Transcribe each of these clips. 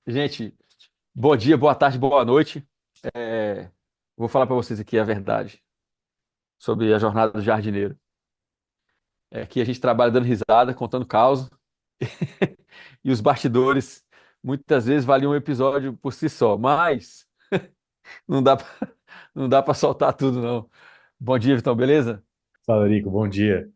Gente, bom dia, boa tarde, boa noite. É, Vou falar para vocês aqui a verdade sobre a jornada do jardineiro. Aqui a gente trabalha dando risada, contando causa, e os bastidores muitas vezes valiam um episódio por si só, mas não dá pra, não dá para soltar tudo, não. Bom dia, Vitão, beleza? Fala, Rico, bom dia.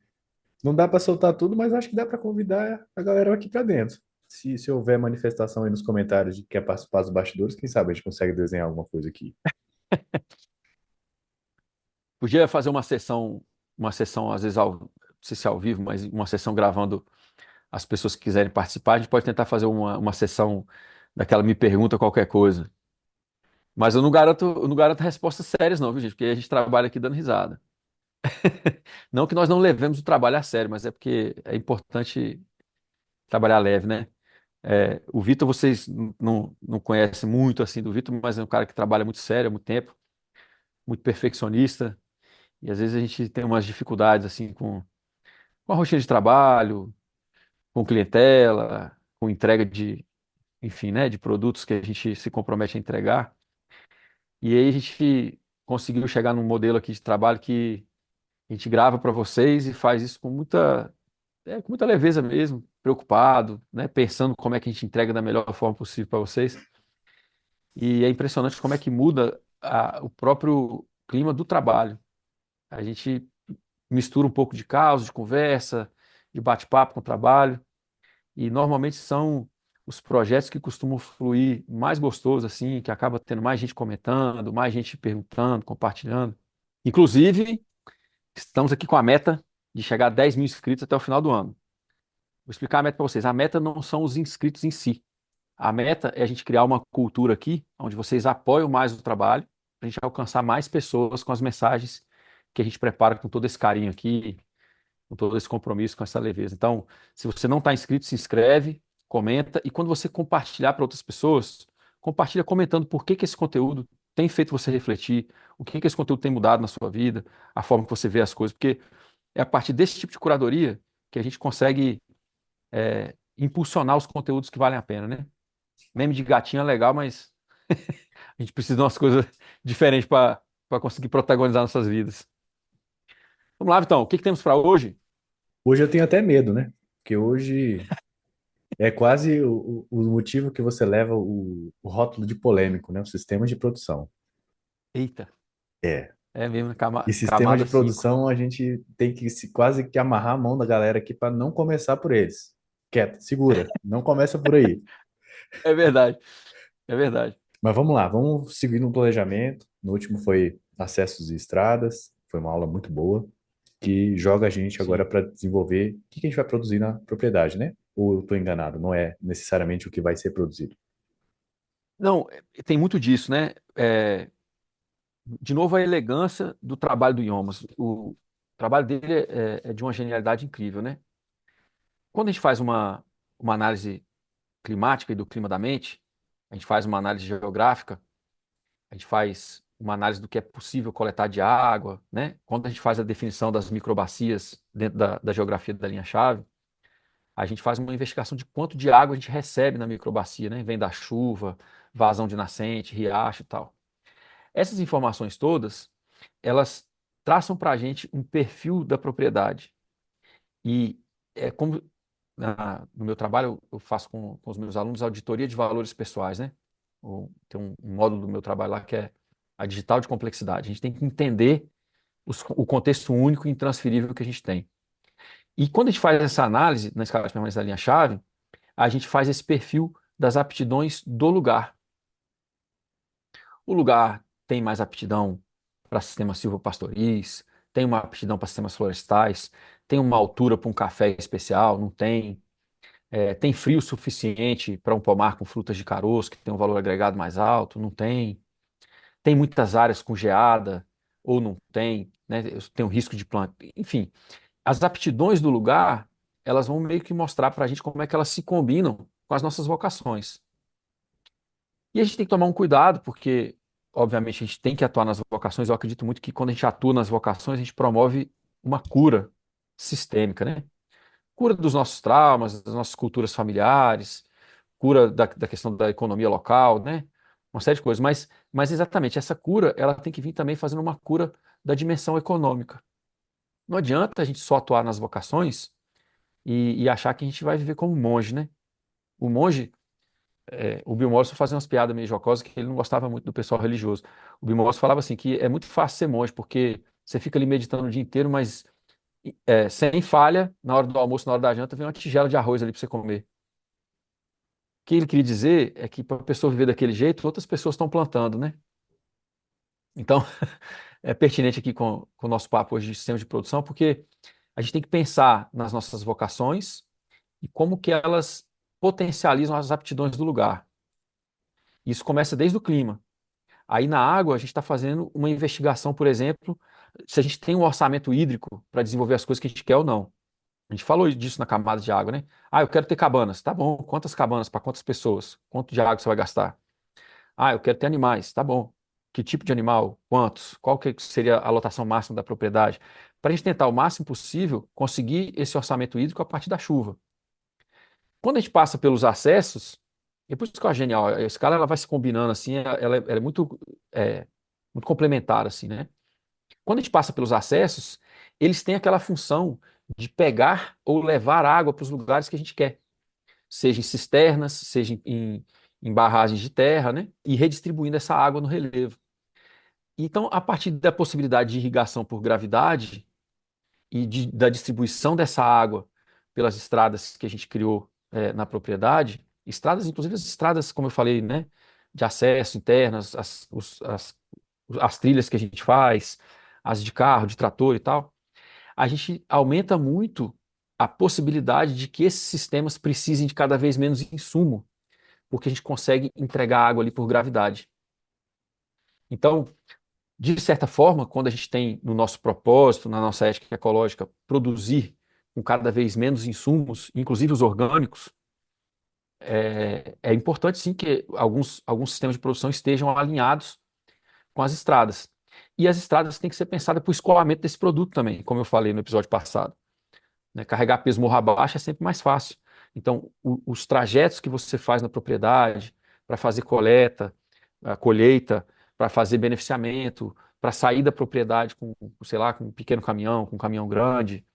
Não dá para soltar tudo, mas acho que dá para convidar a galera aqui para dentro. Se houver manifestação aí nos comentários de que quer participar dos bastidores, quem sabe a gente consegue desenhar alguma coisa aqui. Podia fazer uma sessão às vezes não sei se é ao vivo, mas uma sessão gravando as pessoas que quiserem participar. A gente pode tentar fazer uma sessão daquela me pergunta qualquer coisa. Mas eu não garanto respostas sérias, não, viu, gente? Porque a gente trabalha aqui dando risada. Não que nós não levemos o trabalho a sério, mas é porque é importante trabalhar leve, né? O Vitor, vocês não conhecem muito assim do Vitor, mas é um cara que trabalha muito sério há muito tempo, muito perfeccionista, e às vezes a gente tem umas dificuldades assim com a rotina de trabalho, com clientela, com entrega de, enfim, né, de produtos que a gente se compromete a entregar. E aí a gente conseguiu chegar num modelo aqui de trabalho que a gente grava para vocês e faz isso com muita leveza mesmo, preocupado, né? Pensando como é que a gente entrega da melhor forma possível para vocês. E é impressionante como é que muda o próprio clima do trabalho. A gente mistura um pouco de caos, de conversa, de bate-papo com o trabalho, e normalmente são os projetos que costumam fluir mais gostoso, assim, que acaba tendo mais gente comentando, mais gente perguntando, compartilhando. Inclusive, estamos aqui com a meta de chegar a 10 mil inscritos até o final do ano. Vou explicar a meta para vocês. A meta não são os inscritos em si. A meta é a gente criar uma cultura aqui, onde vocês apoiam mais o trabalho, para a gente alcançar mais pessoas com as mensagens que a gente prepara com todo esse carinho aqui, com todo esse compromisso, com essa leveza. Então, se você não está inscrito, se inscreve, comenta, e quando você compartilhar para outras pessoas, compartilha comentando por que esse conteúdo tem feito você refletir, o que esse conteúdo tem mudado na sua vida, a forma que você vê as coisas, porque é a partir desse tipo de curadoria que a gente consegue impulsionar os conteúdos que valem a pena, né? Meme de gatinho é legal, mas a gente precisa de umas coisas diferentes para conseguir protagonizar nossas vidas. Vamos lá, Vitão. O que temos para hoje? Hoje eu tenho até medo, né? Porque hoje é quase o motivo que você leva o rótulo de polêmico, né? O sistema de produção. Eita, É. é mesmo, E sistema de camada 5. produção a gente tem que quase que amarrar a mão da galera aqui para não começar por eles. Quieto, segura, não começa por aí. É verdade, é verdade. Mas vamos lá, vamos seguir no planejamento. No último foi acessos e estradas, foi uma aula muito boa, que joga a gente agora Sim. para desenvolver o que a gente vai produzir na propriedade, né? Ou eu estou enganado, não é necessariamente o que vai ser produzido. Não, tem muito disso, né? De novo, a elegância do trabalho do Yomas. O trabalho dele é de uma genialidade incrível, né? Quando a gente faz uma análise climática e do clima da mente, a gente faz uma análise geográfica, a gente faz uma análise do que é possível coletar de água, né? Quando a gente faz a definição das microbacias dentro da geografia da linha-chave, a gente faz uma investigação de quanto de água a gente recebe na microbacia, né? Vem da chuva, vazão de nascente, riacho e tal. Essas informações todas, elas traçam para a gente um perfil da propriedade. E é como no meu trabalho eu faço com os meus alunos auditoria de valores pessoais, né? Tem um módulo do meu trabalho lá que é a digital de complexidade. A gente tem que entender o contexto único e intransferível que a gente tem. E quando a gente faz essa análise na escala de permanência da linha-chave, a gente faz esse perfil das aptidões do lugar. O lugar tem mais aptidão para sistemas silvopastoris, tem uma aptidão para sistemas florestais, tem uma altura para um café especial, não tem. Tem frio suficiente para um pomar com frutas de caroço, que tem um valor agregado mais alto, não tem. Tem muitas áreas com geada, ou não tem, né? Tem um risco de planta. Enfim, as aptidões do lugar, elas vão meio que mostrar para a gente como é que elas se combinam com as nossas vocações. E a gente tem que tomar um cuidado, porque, obviamente, a gente tem que atuar nas vocações. Eu acredito muito que quando a gente atua nas vocações, a gente promove uma cura sistêmica, né? Cura dos nossos traumas, das nossas culturas familiares, cura da questão da economia local, né? Uma série de coisas. Mas exatamente, essa cura, ela tem que vir também fazendo uma cura da dimensão econômica. Não adianta a gente só atuar nas vocações e achar que a gente vai viver como monge, né? O monge, o Bill Mollison fazia umas piadas meio jocosas que ele não gostava muito do pessoal religioso. O Bill Mollison falava assim que é muito fácil ser monge, porque você fica ali meditando o dia inteiro, mas sem falha, na hora do almoço, na hora da janta, vem uma tigela de arroz ali para você comer. O que ele queria dizer é que para a pessoa viver daquele jeito, outras pessoas estão plantando, né? Então, é pertinente aqui com o nosso papo hoje de sistema de produção, porque a gente tem que pensar nas nossas vocações e como que elas potencializam as aptidões do lugar. Isso começa desde o clima. Aí na água, a gente está fazendo uma investigação, por exemplo, se a gente tem um orçamento hídrico para desenvolver as coisas que a gente quer ou não. A gente falou disso na camada de água, né? Ah, eu quero ter cabanas. Tá bom. Quantas cabanas para quantas pessoas? Quanto de água você vai gastar? Ah, eu quero ter animais. Tá bom. Que tipo de animal? Quantos? Qual que seria a lotação máxima da propriedade? Para a gente tentar o máximo possível conseguir esse orçamento hídrico a partir da chuva. Quando a gente passa pelos acessos, e por isso que eu acho genial, a escala ela vai se combinando assim, ela é muito complementar assim, né? Quando a gente passa pelos acessos, eles têm aquela função de pegar ou levar água para os lugares que a gente quer, seja em cisternas, seja em barragens de terra, né? E redistribuindo essa água no relevo. Então, a partir da possibilidade de irrigação por gravidade e da distribuição dessa água pelas estradas que a gente criou na propriedade, estradas, inclusive as estradas, como eu falei, né? De acesso internas, as trilhas que a gente faz, as de carro, de trator e tal, a gente aumenta muito a possibilidade de que esses sistemas precisem de cada vez menos insumo, porque a gente consegue entregar água ali por gravidade. Então, de certa forma, quando a gente tem no nosso propósito, na nossa ética ecológica, produzir com cada vez menos insumos, inclusive os orgânicos, é importante sim que alguns sistemas de produção estejam alinhados com as estradas. E as estradas têm que ser pensadas para o escoamento desse produto também, como eu falei no episódio passado, né? Carregar peso morro abaixo é sempre mais fácil. Então, os trajetos que você faz na propriedade para fazer coleta, a colheita, para fazer beneficiamento, para sair da propriedade com, sei lá, com um pequeno caminhão, com um caminhão grande,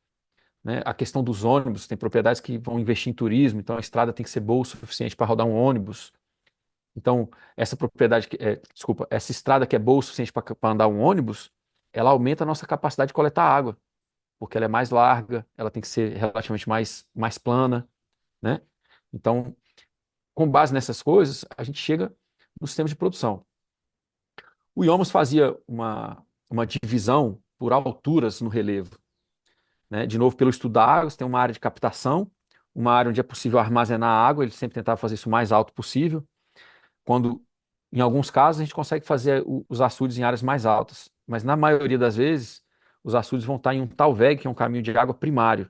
né? A questão dos ônibus, tem propriedades que vão investir em turismo, então a estrada tem que ser boa o suficiente para rodar um ônibus. Então, essa propriedade, desculpa, essa estrada que é boa o suficiente para andar um ônibus, ela aumenta a nossa capacidade de coletar água porque ela é mais larga, ela tem que ser relativamente mais plana, né? Então, com base nessas coisas, a gente chega no sistema de produção. O IOMAS fazia uma divisão por alturas no relevo, né? De novo, pelo estudo da água, você tem uma área de captação, uma área onde é possível armazenar água, ele sempre tentava fazer isso o mais alto possível, quando, em alguns casos, a gente consegue fazer os açudes em áreas mais altas, mas na maioria das vezes, os açudes vão estar em um talveg, que é um caminho de água primário.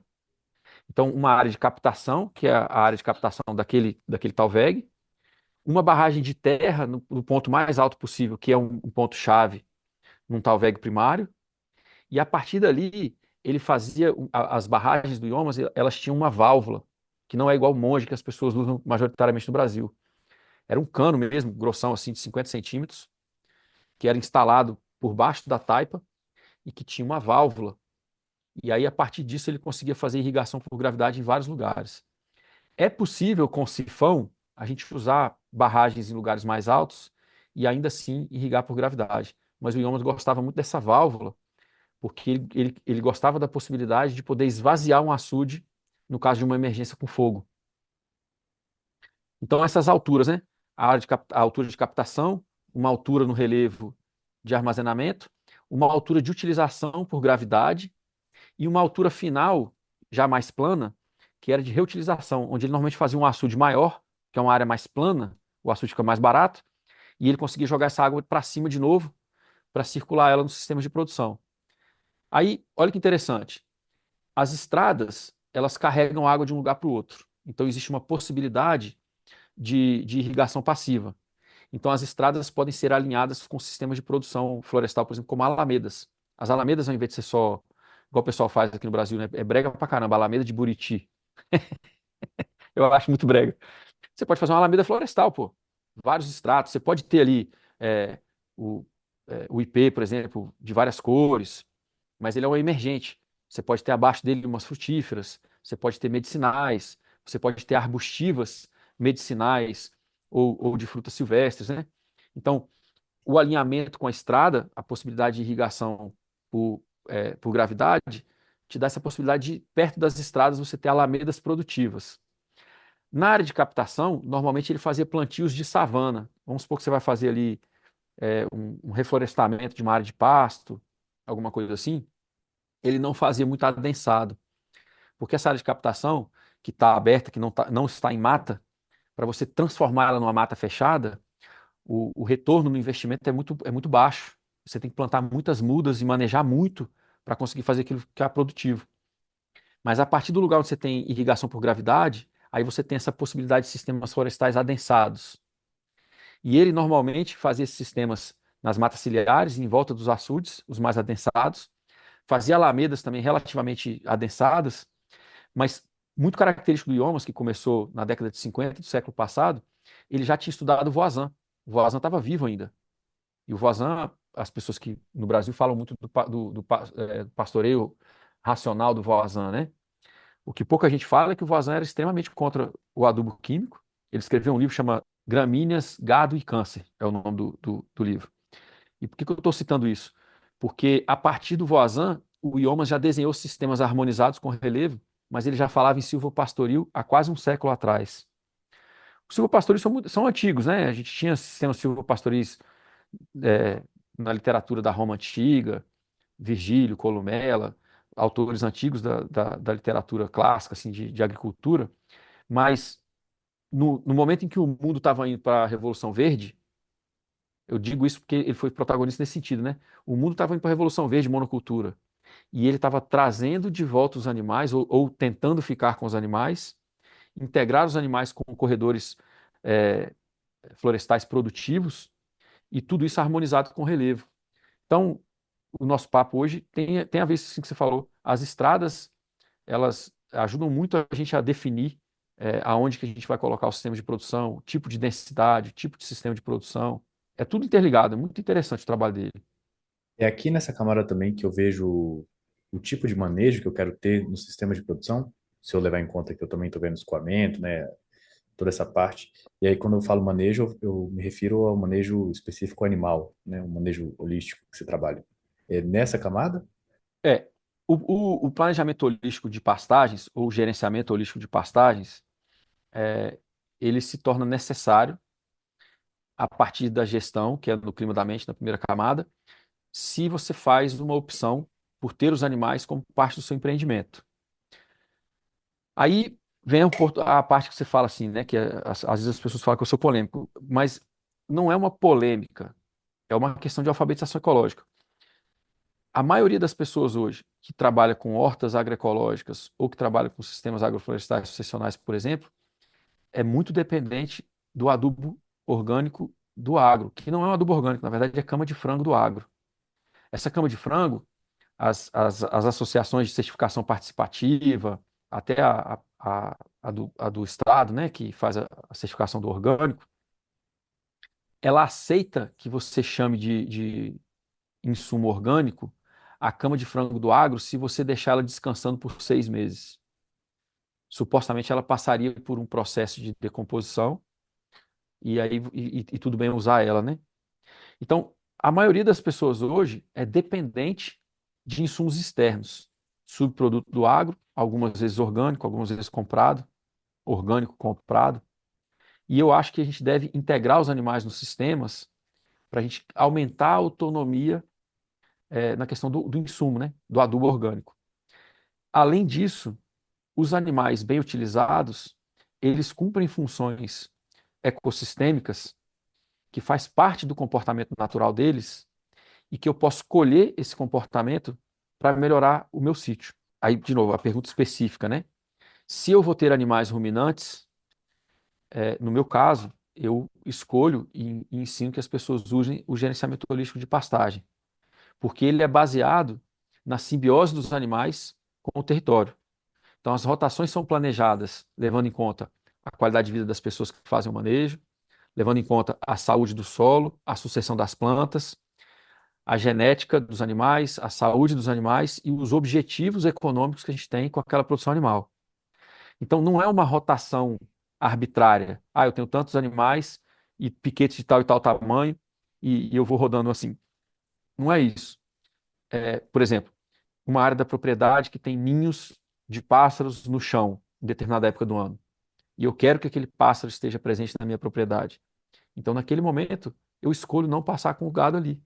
Então, uma área de captação, que é a área de captação daquele talveg, uma barragem de terra no ponto mais alto possível, que é um ponto-chave num talveg primário, e a partir dali ele fazia as barragens do Iomas, elas tinham uma válvula, que não é igual o monge que as pessoas usam majoritariamente no Brasil. Era um cano mesmo, grossão assim de 50 centímetros, que era instalado por baixo da taipa e que tinha uma válvula. E aí, a partir disso, ele conseguia fazer irrigação por gravidade em vários lugares. É possível, com sifão, a gente usar barragens em lugares mais altos e ainda assim irrigar por gravidade. Mas o Iomas gostava muito dessa válvula, porque ele gostava da possibilidade de poder esvaziar um açude no caso de uma emergência com fogo. Então, essas alturas, né? A altura de captação, uma altura no relevo de armazenamento, uma altura de utilização por gravidade e uma altura final, já mais plana, que era de reutilização, onde ele normalmente fazia um açude maior, que é uma área mais plana, o açude fica mais barato, e ele conseguia jogar essa água para cima de novo, para circular ela nos sistemas de produção. Aí, olha que interessante, as estradas, elas carregam água de um lugar para o outro. Então, existe uma possibilidade de irrigação passiva. Então, as estradas podem ser alinhadas com sistemas de produção florestal, por exemplo, como alamedas. As alamedas, ao invés de ser só, igual o pessoal faz aqui no Brasil, né? É brega pra caramba, alameda de Buriti. Eu acho muito brega. Você pode fazer uma alameda florestal, pô. Vários estratos. Você pode ter ali é, o, o IP, por exemplo, de várias cores, mas ele é um emergente. Você pode ter abaixo dele umas frutíferas, você pode ter medicinais, você pode ter arbustivas medicinais ou de frutas silvestres, né? Então, o alinhamento com a estrada, a possibilidade de irrigação por, por gravidade, te dá essa possibilidade de, perto das estradas, você ter alamedas produtivas. Na área de captação, normalmente ele fazia plantios de savana. Vamos supor que você vai fazer ali um reflorestamento de uma área de pasto, alguma coisa assim. Ele não fazia muito adensado, porque essa área de captação, que está aberta, que não está em mata, para você transformar ela numa mata fechada, o retorno no investimento é muito baixo. Você tem que plantar muitas mudas e manejar muito para conseguir fazer aquilo que é produtivo. Mas a partir do lugar onde você tem irrigação por gravidade, aí você tem essa possibilidade de sistemas florestais adensados. E ele normalmente fazia esses sistemas nas matas ciliares, em volta dos açudes, os mais adensados, fazia alamedas também relativamente adensadas, mas muito característico do Iomas, que começou na década de 50 do século passado, ele já tinha estudado o Voisin. O Voisin estava vivo ainda. E o Voisin, as pessoas que no Brasil falam muito do pastoreio racional do Voisin, né? O que pouca gente fala é que o Voisin era extremamente contra o adubo químico. Ele escreveu um livro que chama Gramíneas, Gado e Câncer, é o nome do livro. E por que eu estou citando isso? Porque a partir do Voisin, o Iomas já desenhou sistemas harmonizados com relevo, mas ele já falava em silvopastoril há quase um século atrás. Os silvopastoris são antigos, né? A gente tinha sistemas silvopastoris é, na literatura da Roma antiga, Virgílio, Columela, autores antigos da literatura clássica, assim, de agricultura, mas no momento em que o mundo estava indo para a Revolução Verde, eu digo isso porque ele foi protagonista nesse sentido, né? O mundo estava indo para a Revolução Verde, monocultura, e ele estava trazendo de volta os animais, ou tentando ficar com os animais, integrar os animais com corredores é, florestais produtivos, e tudo isso harmonizado com o relevo. Então, o nosso papo hoje tem a ver com isso que você falou. As estradas, elas ajudam muito a gente a definir aonde que a gente vai colocar o sistema de produção, tipo de densidade, tipo de sistema de produção. É tudo interligado, é muito interessante o trabalho dele. É aqui nessa camada também que eu vejo o tipo de manejo que eu quero ter no sistema de produção, se eu levar em conta que eu também estou vendo escoamento, né, toda essa parte. E aí, quando eu falo manejo, eu me refiro ao manejo específico animal, né, o manejo holístico que você trabalha. É nessa camada? É, o planejamento holístico de pastagens, ou gerenciamento holístico de pastagens, é, ele se torna necessário a partir da gestão, que é no clima da mente, na primeira camada, se você faz uma opção por ter os animais como parte do seu empreendimento. Aí vem a parte que você fala assim, né? Que às vezes as pessoas falam que eu sou polêmico, mas não é uma polêmica, é uma questão de alfabetização ecológica. A maioria das pessoas hoje que trabalha com hortas agroecológicas ou que trabalha com sistemas agroflorestais sucessionais, por exemplo, é muito dependente do adubo orgânico do agro, que não é um adubo orgânico, na verdade é cama de frango do agro. Essa cama de frango, as associações de certificação participativa, até a do Estado, né, que faz a certificação do orgânico, ela aceita que você chame de insumo orgânico a cama de frango do agro se você deixar ela descansando por 6 meses. Supostamente ela passaria por um processo de decomposição e aí e tudo bem usar ela, né? Então, a maioria das pessoas hoje é dependente de insumos externos, subproduto do agro, algumas vezes orgânico, algumas vezes comprado, orgânico comprado. E eu acho que a gente deve integrar os animais nos sistemas para a gente aumentar a autonomia na questão do insumo, né? Do adubo orgânico. Além disso, os animais bem utilizados, eles cumprem funções ecossistêmicas que faz parte do comportamento natural deles e que eu posso colher esse comportamento para melhorar o meu sítio. Aí, de novo, a pergunta específica, né? Se eu vou ter animais ruminantes, no meu caso, eu escolho e ensino que as pessoas usem o gerenciamento holístico de pastagem, porque ele é baseado na simbiose dos animais com o território. Então, as rotações são planejadas levando em conta a qualidade de vida das pessoas que fazem o manejo, levando em conta a saúde do solo, a sucessão das plantas, a genética dos animais, a saúde dos animais e os objetivos econômicos que a gente tem com aquela produção animal. Então, não é uma rotação arbitrária. Ah, eu tenho tantos animais e piquetes de tal e tal tamanho e eu vou rodando assim. Não é isso. Por exemplo, uma área da propriedade que tem ninhos de pássaros no chão em determinada época do ano. E eu quero que aquele pássaro esteja presente na minha propriedade. Então, naquele momento, eu escolho não passar com o gado ali.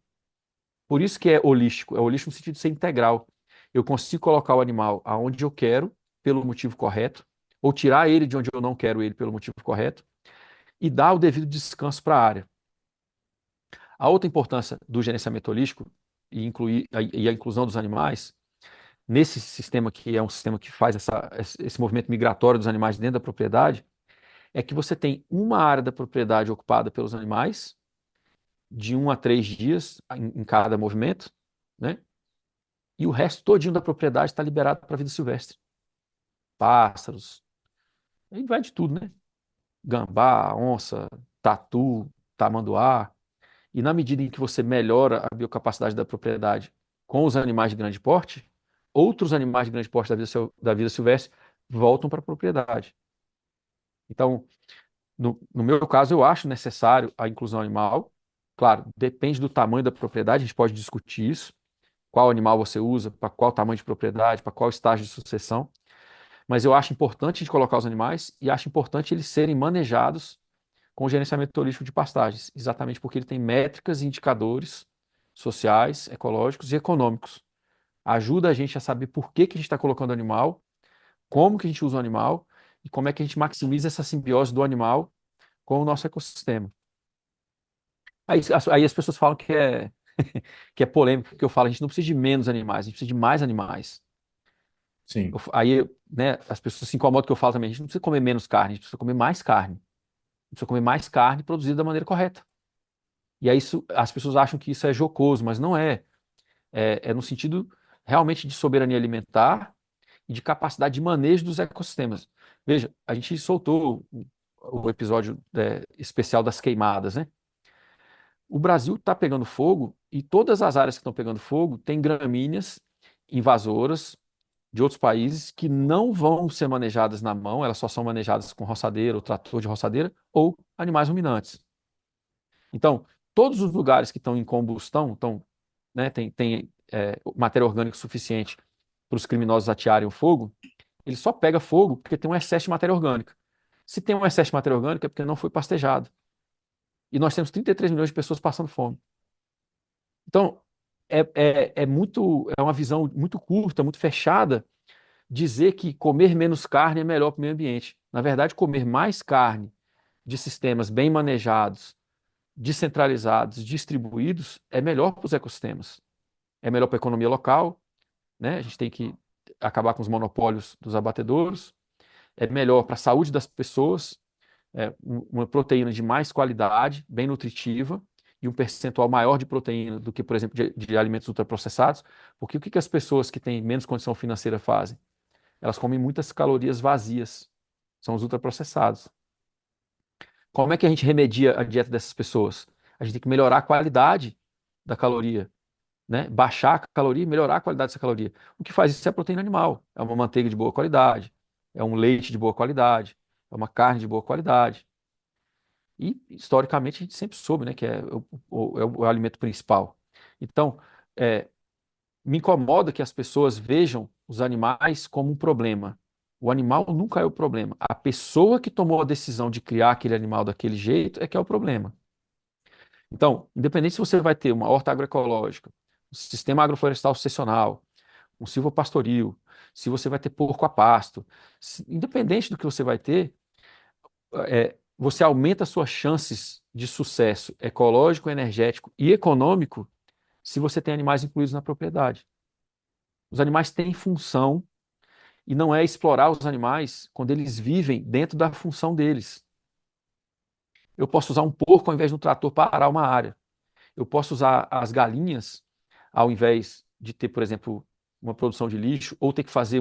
Por isso que é holístico no sentido de ser integral. Eu consigo colocar o animal aonde eu quero, pelo motivo correto, ou tirar ele de onde eu não quero ele pelo motivo correto, e dar o devido descanso para a área. A outra importância do gerenciamento holístico e a inclusão dos animais nesse sistema que é um sistema que faz esse movimento migratório dos animais dentro da propriedade é que você tem uma área da propriedade ocupada pelos animais de 1 a 3 dias em cada movimento, né? E o resto todinho da propriedade está liberado para a vida silvestre. Pássaros, aí vai de tudo, né? Gambá, onça, tatu, tamanduá. E na medida em que você melhora a biocapacidade da propriedade com os animais de grande porte, outros animais de grande porte da vida silvestre voltam para a propriedade. Então, no meu caso, eu acho necessário a inclusão animal. Claro, depende do tamanho da propriedade, a gente pode discutir isso. Qual animal você usa, para qual tamanho de propriedade, para qual estágio de sucessão. Mas eu acho importante a gente colocar os animais e acho importante eles serem manejados com o gerenciamento holístico de pastagens, exatamente porque ele tem métricas e indicadores sociais, ecológicos e econômicos. Ajuda a gente a saber por que que a gente está colocando o animal, como que a gente usa o animal e como é que a gente maximiza essa simbiose do animal com o nosso ecossistema. Aí as pessoas falam que que é polêmico, porque eu falo, a gente não precisa de menos animais, a gente precisa de mais animais. Sim, Aí, né, as pessoas se incomodam que eu falo também, a gente não precisa comer menos carne, a gente precisa comer mais carne. A gente precisa comer mais carne produzida da maneira correta. E aí as pessoas acham que isso é jocoso, mas não é. É no sentido realmente de soberania alimentar e de capacidade de manejo dos ecossistemas. Veja, a gente soltou o episódio especial das queimadas, né? O Brasil está pegando fogo e todas as áreas que estão pegando fogo têm gramíneas invasoras de outros países que não vão ser manejadas na mão, elas só são manejadas com roçadeira ou trator de roçadeira ou animais ruminantes. Então, todos os lugares que estão em combustão, tem matéria orgânica suficiente para os criminosos atearem o fogo, ele só pega fogo porque tem um excesso de matéria orgânica. Se tem um excesso de matéria orgânica é porque não foi pastejado. E nós temos 33 milhões de pessoas passando fome. Então, é uma visão muito curta, muito fechada, dizer que comer menos carne é melhor para o meio ambiente. Na verdade, comer mais carne de sistemas bem manejados, descentralizados, distribuídos, é melhor para os ecossistemas. É melhor para a economia local, né? A gente tem que acabar com os monopólios dos abatedouros. É melhor para a saúde das pessoas, uma proteína de mais qualidade, bem nutritiva, e um percentual maior de proteína do que, por exemplo, de alimentos ultraprocessados. Porque o que que as pessoas que têm menos condição financeira fazem? Elas comem muitas calorias vazias. São os ultraprocessados. Como é que a gente remedia a dieta dessas pessoas? A gente tem que melhorar a qualidade da caloria, né? Baixar a caloria e melhorar a qualidade dessa caloria. O que faz isso é a proteína animal. É uma manteiga de boa qualidade, é um leite de boa qualidade, é uma carne de boa qualidade. E, historicamente, a gente sempre soube, né, que é o alimento principal. Então, é, me incomoda que as pessoas vejam os animais como um problema. O animal nunca é o problema. A pessoa que tomou a decisão de criar aquele animal daquele jeito é que é o problema. Então, independente se você vai ter uma horta agroecológica, um sistema agroflorestal sucessional, um silvopastoril, se você vai ter porco a pasto, independente do que você vai ter, você aumenta as suas chances de sucesso ecológico, energético e econômico se você tem animais incluídos na propriedade. Os animais têm função e não é explorar os animais quando eles vivem dentro da função deles. Eu posso usar um porco ao invés de um trator para arar uma área. Eu posso usar as galinhas ao invés de ter, por exemplo, uma produção de lixo ou ter que fazer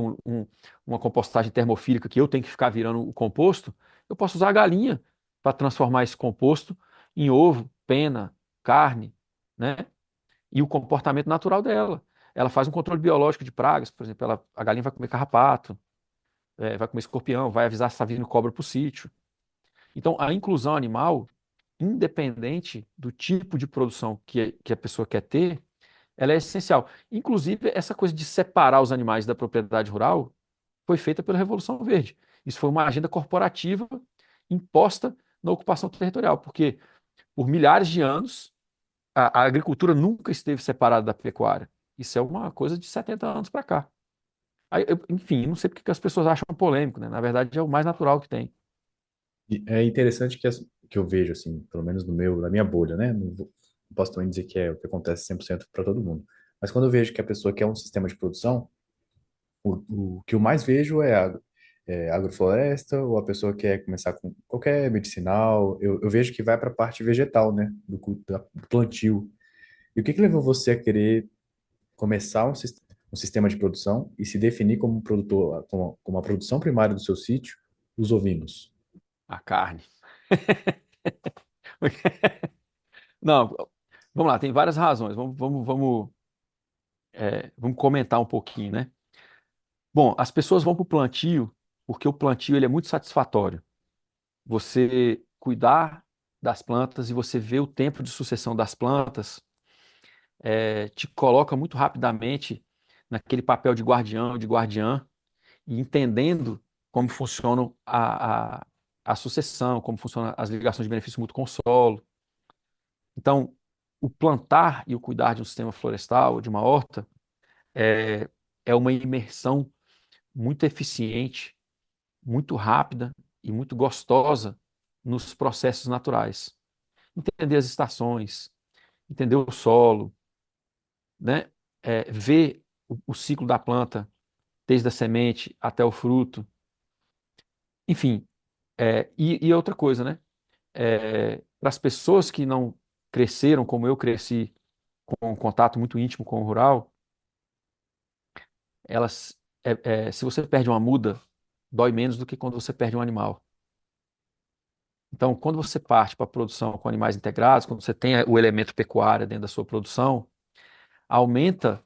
uma compostagem termofílica que eu tenho que ficar virando o composto. Eu posso usar a galinha para transformar esse composto em ovo, pena, carne, né? E o comportamento natural dela. Ela faz um controle biológico de pragas, por exemplo, a galinha vai comer carrapato, vai comer escorpião, vai avisar se está vindo cobra para o sítio. Então, a inclusão animal, independente do tipo de produção que a pessoa quer ter, ela é essencial. Inclusive, essa coisa de separar os animais da propriedade rural foi feita pela Revolução Verde. Isso foi uma agenda corporativa imposta na ocupação territorial, porque por milhares de anos a agricultura nunca esteve separada da pecuária. Isso é uma coisa de 70 anos para cá. Aí, enfim, não sei porque que as pessoas acham polêmico, né? Na verdade, é o mais natural que tem. E é interessante que eu vejo, assim, pelo menos na minha bolha, né? Não posso também dizer que é o que acontece 100% para todo mundo. Mas quando eu vejo que a pessoa quer um sistema de produção, o que eu mais vejo é agrofloresta, ou a pessoa quer começar com qualquer medicinal. Eu vejo que vai para a parte vegetal, né? Do plantio. E o que levou você a querer começar um sistema de produção e se definir como produtor, como a produção primária do seu sítio, os ovinos? A carne. Não, vamos lá, tem várias razões. Vamos comentar um pouquinho, né? Bom, as pessoas vão para o plantio porque o plantio ele é muito satisfatório. Você cuidar das plantas e você ver o tempo de sucessão das plantas te coloca muito rapidamente naquele papel de guardião, de guardiã, e entendendo como funciona a sucessão, como funcionam as ligações de benefício mútuo com o solo. Então, o plantar e o cuidar de um sistema florestal, de uma horta, é, é uma imersão muito eficiente, muito rápida e muito gostosa nos processos naturais. Entender as estações, entender o solo, né? Ver o ciclo da planta, desde a semente até o fruto. Enfim, e outra coisa, né? Para as pessoas que não cresceram como eu cresci, com um contato muito íntimo com o rural, elas, se você perde uma muda, dói menos do que quando você perde um animal. Então, quando você parte para a produção com animais integrados, quando você tem o elemento pecuária dentro da sua produção, aumenta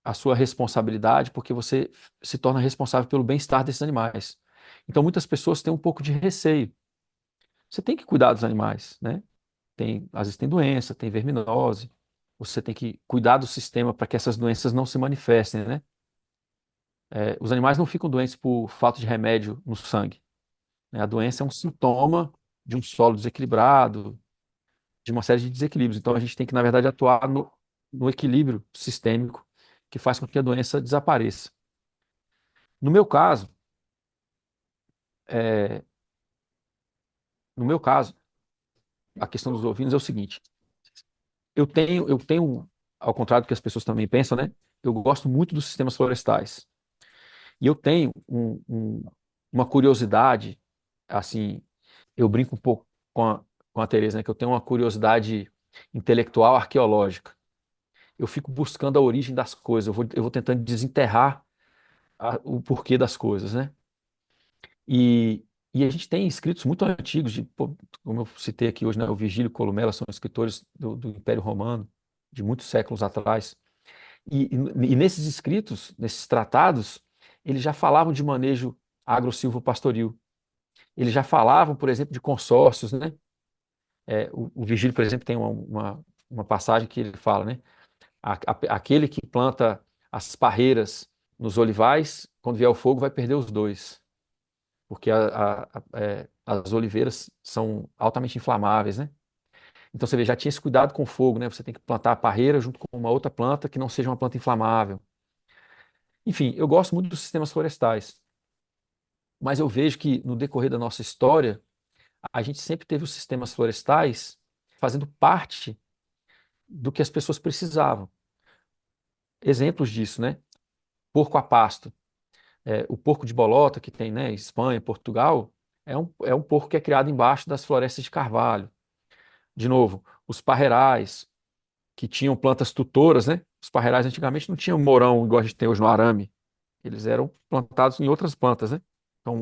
a sua responsabilidade porque você se torna responsável pelo bem-estar desses animais. Então, muitas pessoas têm um pouco de receio. Você tem que cuidar dos animais, né? Às vezes tem doença, tem verminose. Você tem que cuidar do sistema para que essas doenças não se manifestem, né? Os animais não ficam doentes por falta de remédio no sangue, né? A doença é um sintoma de um solo desequilibrado, de uma série de desequilíbrios. Então a gente tem que, na verdade, atuar no equilíbrio sistêmico que faz com que a doença desapareça. No meu caso, é, no meu caso, a questão dos ovinos é o seguinte: ao contrário do que as pessoas também pensam, né? Eu gosto muito dos sistemas florestais. E eu tenho uma curiosidade, assim, eu brinco um pouco com a Tereza, né? Que eu tenho uma curiosidade intelectual arqueológica. Eu fico buscando a origem das coisas, eu vou tentando desenterrar o porquê das coisas, né? E, e a gente tem escritos muito antigos, pô, como eu citei aqui hoje, né? O Virgílio e Columela são escritores do Império Romano, de muitos séculos atrás. E nesses escritos, nesses tratados, eles já falavam de manejo agro-silvopastoril. Eles já falavam, por exemplo, de consórcios, né? O Virgílio, por exemplo, tem uma passagem que ele fala, né? Aquele que planta as parreiras nos olivais, quando vier o fogo, vai perder os dois, porque as oliveiras são altamente inflamáveis, né? Então você vê, já tinha esse cuidado com o fogo, né? Você tem que plantar a parreira junto com uma outra planta que não seja uma planta inflamável. Enfim, eu gosto muito dos sistemas florestais, mas eu vejo que no decorrer da nossa história, a gente sempre teve os sistemas florestais fazendo parte do que as pessoas precisavam. Exemplos disso, né? Porco a pasto. O porco de bolota que tem, né, Espanha, Portugal, é um porco que é criado embaixo das florestas de carvalho. De novo, os parreirais, que tinham plantas tutoras, né? Os parreirais antigamente não tinham morão igual a gente tem hoje no arame. Eles eram plantados em outras plantas, né? Então,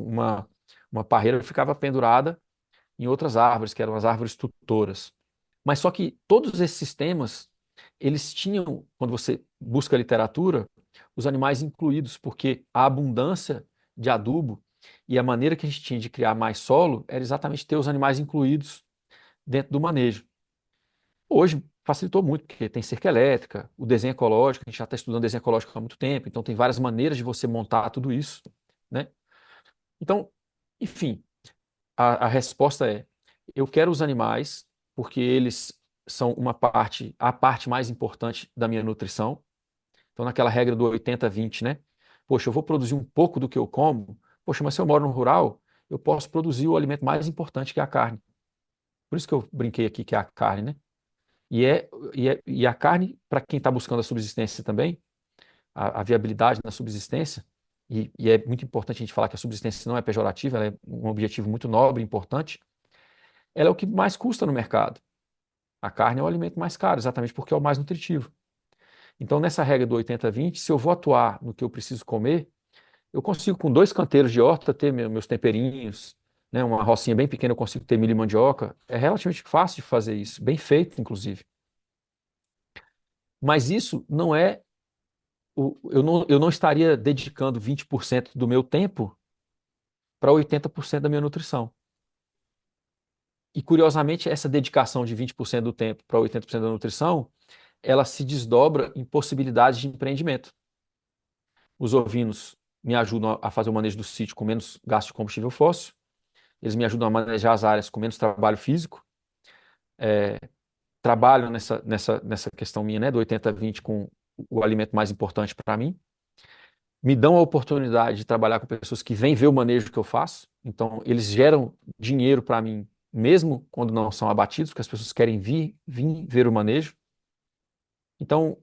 uma parreira ficava pendurada em outras árvores, que eram as árvores tutoras. Mas só que todos esses sistemas, eles tinham, quando você busca literatura, os animais incluídos, porque a abundância de adubo e a maneira que a gente tinha de criar mais solo era exatamente ter os animais incluídos dentro do manejo. Hoje facilitou muito, porque tem cerca elétrica, o desenho ecológico, a gente já está estudando desenho ecológico há muito tempo, então tem várias maneiras de você montar tudo isso, né? Então, enfim, a resposta é: eu quero os animais porque eles são a parte mais importante da minha nutrição. Então, naquela regra do 80-20, né? Poxa, eu vou produzir um pouco do que eu como. Poxa, mas se eu moro no rural, eu posso produzir o alimento mais importante, que é a carne. Por isso que eu brinquei aqui que é a carne, né? E a carne, para quem está buscando a subsistência também, a viabilidade na subsistência, e é muito importante a gente falar que a subsistência não é pejorativa, ela é um objetivo muito nobre e importante, ela é o que mais custa no mercado. A carne é o alimento mais caro, exatamente porque é o mais nutritivo. Então, nessa regra do 80-20, se eu vou atuar no que eu preciso comer, eu consigo, com 2 canteiros de horta, ter meus temperinhos, né? Uma rocinha bem pequena, eu consigo ter milho e mandioca. É relativamente fácil de fazer isso, bem feito, inclusive. Mas isso não é. Eu não estaria dedicando 20% do meu tempo para 80% da minha nutrição. E, curiosamente, essa dedicação de 20% do tempo para 80% da nutrição, ela se desdobra em possibilidades de empreendimento. Os ovinos me ajudam a fazer o manejo do sítio com menos gasto de combustível fóssil, eles me ajudam a manejar as áreas com menos trabalho físico, trabalho nessa questão minha, né, do 80-20 com o alimento mais importante para mim, me dão a oportunidade de trabalhar com pessoas que vêm ver o manejo que eu faço, então eles geram dinheiro para mim, mesmo quando não são abatidos, porque as pessoas querem vir ver o manejo. Então,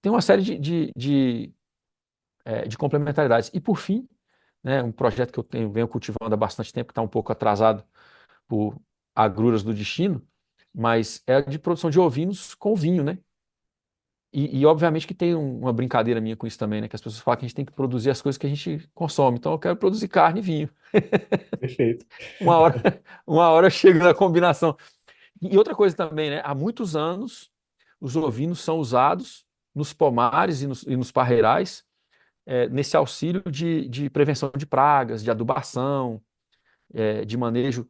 tem uma série de complementaridades. E, por fim, né, um projeto que venho cultivando há bastante tempo, que está um pouco atrasado por agruras do destino, mas é de produção de ovinos com vinho, né? Obviamente que tem uma brincadeira minha com isso também, né? Que as pessoas falam que a gente tem que produzir as coisas que a gente consome. Então eu quero produzir carne e vinho. Perfeito. Uma hora, uma hora eu chego na combinação. E outra coisa também, né? Há muitos anos os ovinos são usados nos pomares e nos parreirais, nesse auxílio de prevenção de pragas, de adubação, de manejo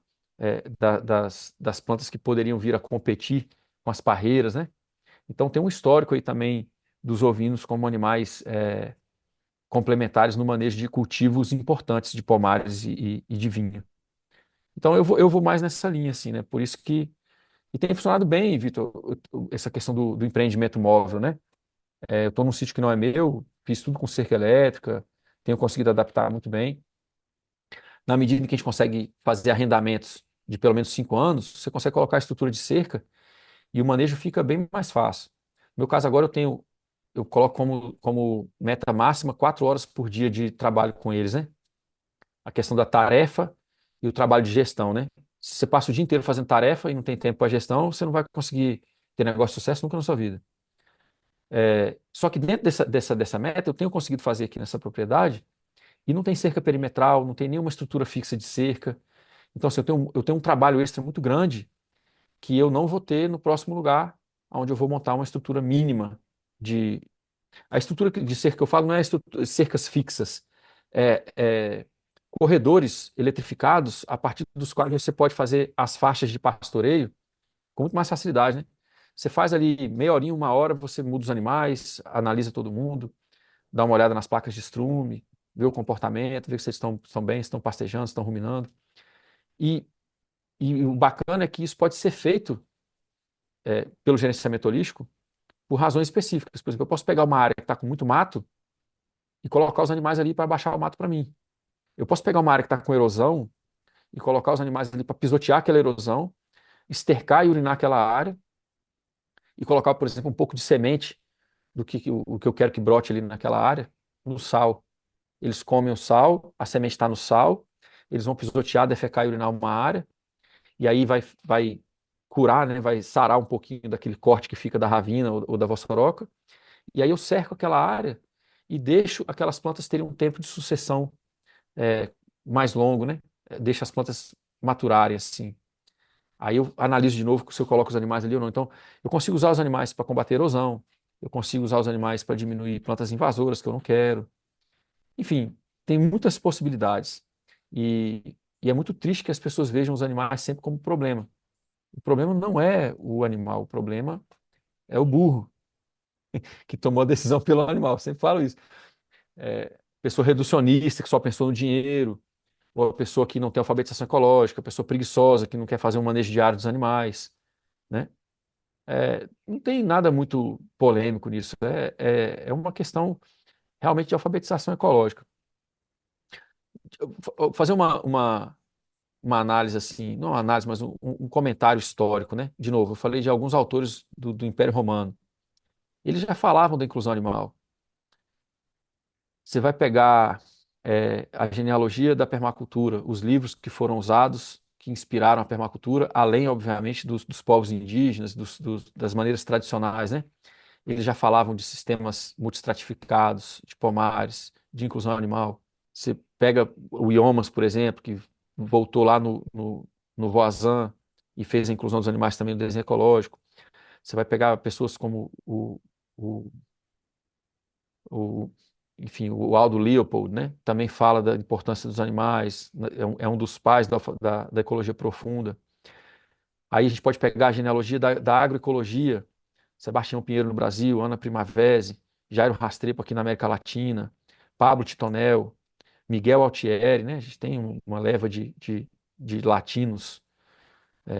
das plantas que poderiam vir a competir com as parreiras, né? Então tem um histórico aí também dos ovinos como animais complementares no manejo de cultivos importantes de pomares e de vinho. Então eu vou mais nessa linha, assim, né? Por isso que. E tem funcionado bem, Vitor, essa questão do empreendimento móvel, né? Eu estou num sítio que não é meu, fiz tudo com cerca elétrica, tenho conseguido adaptar muito bem. Na medida em que a gente consegue fazer arrendamentos de pelo menos 5 anos, você consegue colocar a estrutura de cerca e o manejo fica bem mais fácil. No meu caso agora eu coloco como meta máxima 4 horas por dia de trabalho com eles, né? A questão da tarefa e o trabalho de gestão, né? Se você passa o dia inteiro fazendo tarefa e não tem tempo para gestão, você não vai conseguir ter negócio de sucesso nunca na sua vida. Só que dentro dessa meta, eu tenho conseguido fazer aqui nessa propriedade e não tem cerca perimetral, não tem nenhuma estrutura fixa de cerca. Então, assim, eu tenho um trabalho extra muito grande que eu não vou ter no próximo lugar, onde eu vou montar uma estrutura mínima de. A estrutura de cerca que eu falo não é cercas fixas, é corredores eletrificados a partir dos quais você pode fazer as faixas de pastoreio com muito mais facilidade, né? Você faz ali meia horinha, 1 hora, você muda os animais, analisa todo mundo, dá uma olhada nas placas de estrume, vê o comportamento, vê se eles estão bem, se estão pastejando, se estão ruminando. E, e o bacana é que isso pode ser feito pelo gerenciamento holístico por razões específicas. Por exemplo, eu posso pegar uma área que está com muito mato e colocar os animais ali para baixar o mato para mim. Eu posso pegar uma área que está com erosão e colocar os animais ali para pisotear aquela erosão, estercar e urinar aquela área e colocar, por exemplo, um pouco de semente do o que eu quero que brote ali naquela área, no sal. Eles comem o sal, a semente está no sal, eles vão pisotear, defecar e urinar uma área, e aí vai curar, né, vai sarar um pouquinho daquele corte que fica da ravina ou da vossoroca, e aí eu cerco aquela área e deixo aquelas plantas terem um tempo de sucessão é, mais longo, né? deixa as plantas maturarem assim. Aí eu analiso de novo se eu coloco os animais ali ou não. Então, eu consigo usar os animais para combater erosão, eu consigo usar os animais para diminuir plantas invasoras que eu não quero. Enfim, tem muitas possibilidades. E é muito triste que as pessoas vejam os animais sempre como problema. O problema não é o animal, o problema é o burro que tomou a decisão pelo animal. Eu sempre falo isso. Pessoa reducionista que só pensou no dinheiro, ou a pessoa que não tem alfabetização ecológica, a pessoa preguiçosa que não quer fazer um manejo diário dos animais, né? Não tem nada muito polêmico nisso. É uma questão realmente de alfabetização ecológica. Fazer uma análise assim, não uma análise, mas um comentário histórico, né? De novo, eu falei de alguns autores do Império Romano. Eles já falavam da inclusão animal. Você vai pegar a genealogia da permacultura, os livros que foram usados, que inspiraram a permacultura, além, obviamente, dos povos indígenas, das maneiras tradicionais, né? Eles já falavam de sistemas multistratificados, de pomares, de inclusão animal. Você pega o Iomas, por exemplo, que voltou lá no Voisin e fez a inclusão dos animais também no desenho ecológico. Você vai pegar pessoas como o, o, enfim, o Aldo Leopold, né? Também fala da importância dos animais, né? É um dos pais da ecologia profunda. Aí a gente pode pegar a genealogia da agroecologia, Sebastião Pinheiro no Brasil, Ana Primavesi, Jairo Rastrepo aqui na América Latina, Pablo Titonel, Miguel Altieri, né? A gente tem uma leva de latinos,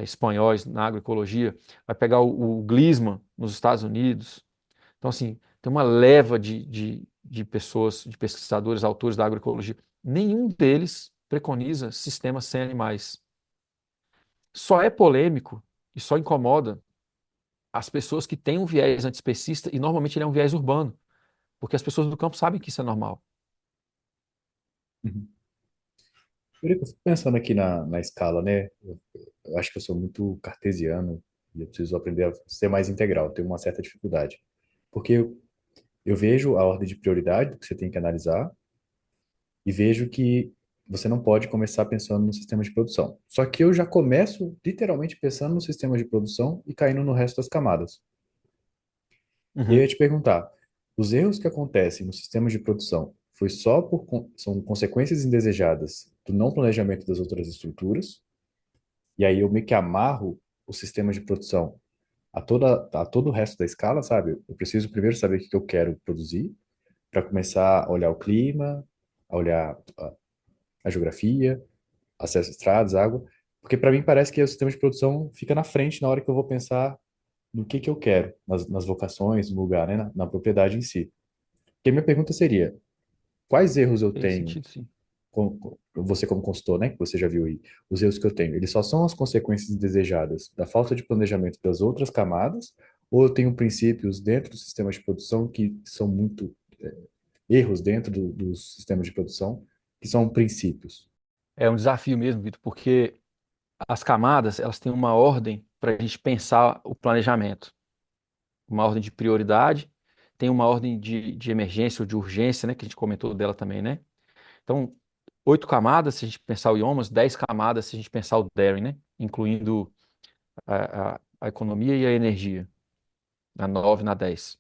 espanhóis na agroecologia. Vai pegar o Glisman nos Estados Unidos. Então, assim, tem uma leva de pessoas, de pesquisadores, autores da agroecologia. Nenhum deles preconiza sistemas sem animais. Só é polêmico e só incomoda as pessoas que têm um viés antiespecista, e normalmente ele é um viés urbano, porque as pessoas do campo sabem que isso é normal. Uhum. Eu fico pensando aqui na escala, né? Eu acho que eu sou muito cartesiano e eu preciso aprender a ser mais integral. Eu tenho uma certa dificuldade. Porque eu vejo a ordem de prioridade que você tem que analisar e vejo que você não pode começar pensando no sistema de produção. Só que eu já começo literalmente pensando no sistema de produção e caindo no resto das camadas. E aí eu Uhum. ia te perguntar, os erros que acontecem no sistema de produção foi só são consequências indesejadas do não planejamento das outras estruturas? E aí eu meio que amarro o sistema de produção a todo o resto da escala, sabe? Eu preciso primeiro saber o que eu quero produzir para começar a olhar o clima, a olhar a geografia, acesso a estradas, água, porque para mim parece que o sistema de produção fica na frente na hora que eu vou pensar no que eu quero, nas vocações, no lugar, né, na propriedade em si. E a minha pergunta seria, quais erros eu Tem tenho, sentido, sim. você como consultor, né, que você já viu aí, os erros que eu tenho, eles só são as consequências indesejadas da falta de planejamento das outras camadas, ou eu tenho princípios dentro do sistema de produção que são muito erros dentro dos sistemas de produção, que são princípios? É um desafio mesmo, Vitor, porque as camadas, elas têm uma ordem para a gente pensar o planejamento. Uma ordem de prioridade, tem uma ordem de emergência ou de urgência, né, que a gente comentou dela também, né? Então, 8 camadas, se a gente pensar o IOMAS, 10 camadas, se a gente pensar o Daring, né? Incluindo a economia e a energia, na 9, na 10.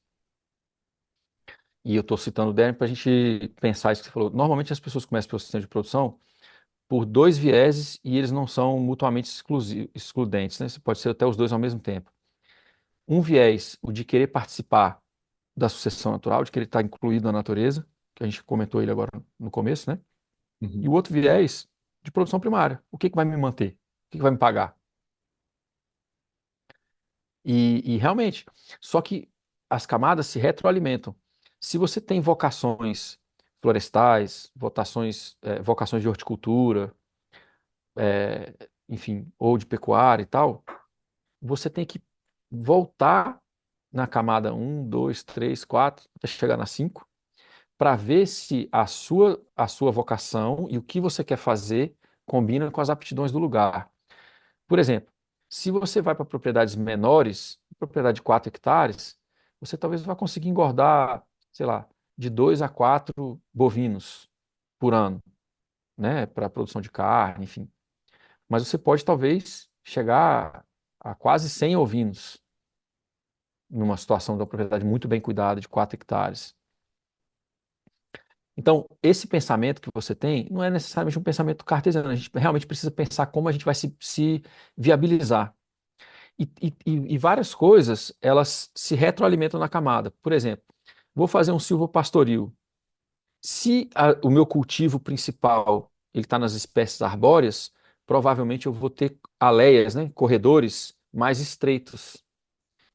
E eu estou citando o Daring para a gente pensar isso que você falou. Normalmente as pessoas começam pelo sistema de produção por dois vieses e eles não são mutuamente excludentes, né? Você pode ser até os dois ao mesmo tempo. Um viés, o de querer participar da sucessão natural, de querer estar incluído na natureza, que a gente comentou ele agora no começo, né? E o Uhum. outro viés de produção primária. O que que vai me manter? O que que vai me pagar? E realmente, só que as camadas se retroalimentam. Se você tem vocações florestais, vocações de horticultura, enfim, ou de pecuária e tal, você tem que voltar na camada um, 2, 3, 4, até chegar na 5, para ver se a sua vocação e o que você quer fazer combina com as aptidões do lugar. Por exemplo, se você vai para propriedades menores, propriedade de 4 hectares, você talvez vá conseguir engordar, sei lá, de 2 a 4 bovinos por ano. né, para a produção de carne, enfim. Mas você pode talvez chegar a quase 100 ovinos numa situação de uma propriedade muito bem cuidada de 4 hectares. Então, esse pensamento que você tem não é necessariamente um pensamento cartesiano. A gente realmente precisa pensar como a gente vai se viabilizar. E várias coisas, elas se retroalimentam na camada. Por exemplo, vou fazer um silvopastoril. Se o meu cultivo principal ele está nas espécies arbóreas, provavelmente eu vou ter aleias, né, corredores mais estreitos.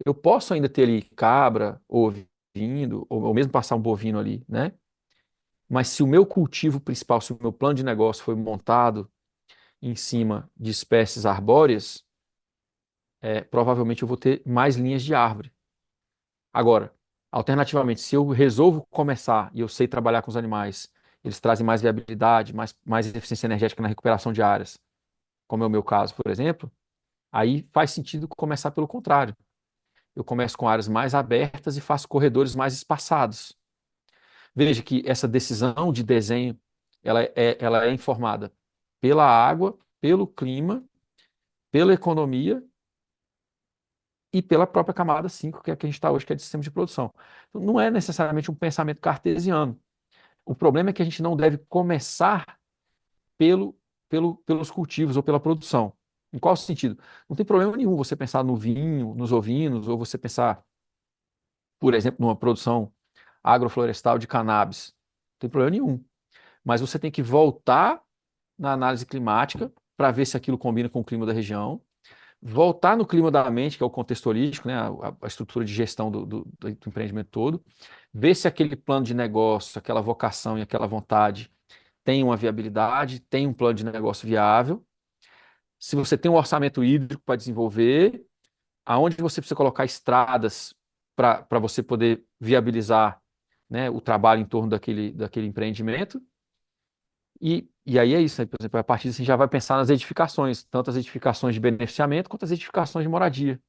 Eu posso ainda ter ali cabra, ovino, ou mesmo passar um bovino ali, né? Mas se o meu cultivo principal, se o meu plano de negócio foi montado em cima de espécies arbóreas, provavelmente eu vou ter mais linhas de árvore. Agora, alternativamente, se eu resolvo começar e eu sei trabalhar com os animais, eles trazem mais viabilidade, mais eficiência energética na recuperação de áreas, como é o meu caso, por exemplo, aí faz sentido começar pelo contrário. Eu começo com áreas mais abertas e faço corredores mais espaçados. Veja que essa decisão de desenho, ela é informada pela água, pelo clima, pela economia e pela própria camada 5, que é a que a gente está hoje, que é de sistema de produção. Então, não é necessariamente um pensamento cartesiano. O problema é que a gente não deve começar pelo, pelos cultivos ou pela produção. Em qual sentido? Não tem problema nenhum você pensar no vinho, nos ovinos, ou você pensar, por exemplo, numa produção agroflorestal de cannabis. Não tem problema nenhum. Mas você tem que voltar na análise climática para ver se aquilo combina com o clima da região, voltar no clima da mente, que é o contexto holístico, né, a estrutura de gestão do empreendimento todo, ver se aquele plano de negócio, aquela vocação e aquela vontade tem uma viabilidade, tem um plano de negócio viável, se você tem um orçamento hídrico para desenvolver, aonde você precisa colocar estradas para você poder viabilizar, né, o trabalho em torno daquele empreendimento. E aí é isso, né? Por exemplo, a partir disso a gente já vai pensar nas edificações, tanto as edificações de beneficiamento quanto as edificações de moradia.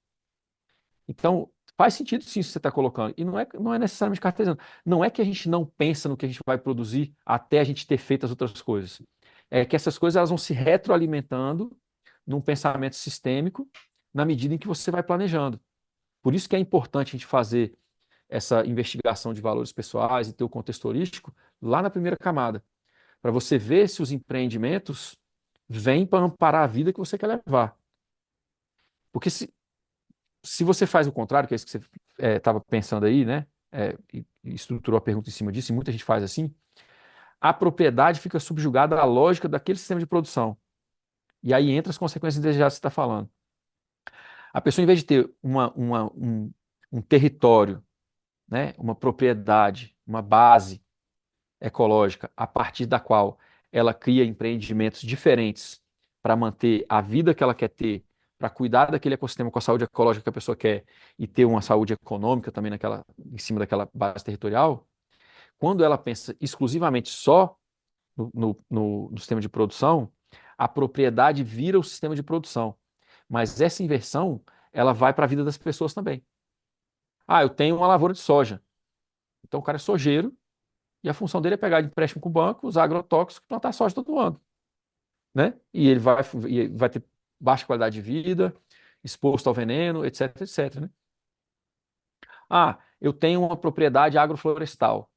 Então, faz sentido sim isso que você está colocando. E não é necessariamente cartesiano. Não é que a gente não pensa no que a gente vai produzir até a gente ter feito as outras coisas. É que essas coisas elas vão se retroalimentando num pensamento sistêmico na medida em que você vai planejando. Por isso que é importante a gente fazer essa investigação de valores pessoais e ter o contexto holístico lá na primeira camada, para você ver se os empreendimentos vêm para amparar a vida que você quer levar. Porque se você faz o contrário, que é isso que você estava pensando aí, né? E estruturou a pergunta em cima disso, e muita gente faz assim, a propriedade fica subjugada à lógica daquele sistema de produção. E aí entra as consequências indesejadas que você está falando. A pessoa, em vez de ter um território, né, uma propriedade, uma base ecológica, a partir da qual ela cria empreendimentos diferentes para manter a vida que ela quer ter, para cuidar daquele ecossistema com a saúde ecológica que a pessoa quer e ter uma saúde econômica também em cima daquela base territorial, quando ela pensa exclusivamente só no sistema de produção, a propriedade vira o sistema de produção. Mas essa inversão, ela vai para a vida das pessoas também. Ah, eu tenho uma lavoura de soja. Então o cara é sojeiro, e a função dele é pegar de empréstimo com o banco, usar agrotóxicos e plantar soja todo ano, né? E ele vai ter baixa qualidade de vida, exposto ao veneno, etc, etc, né? Ah, eu tenho uma propriedade agroflorestal.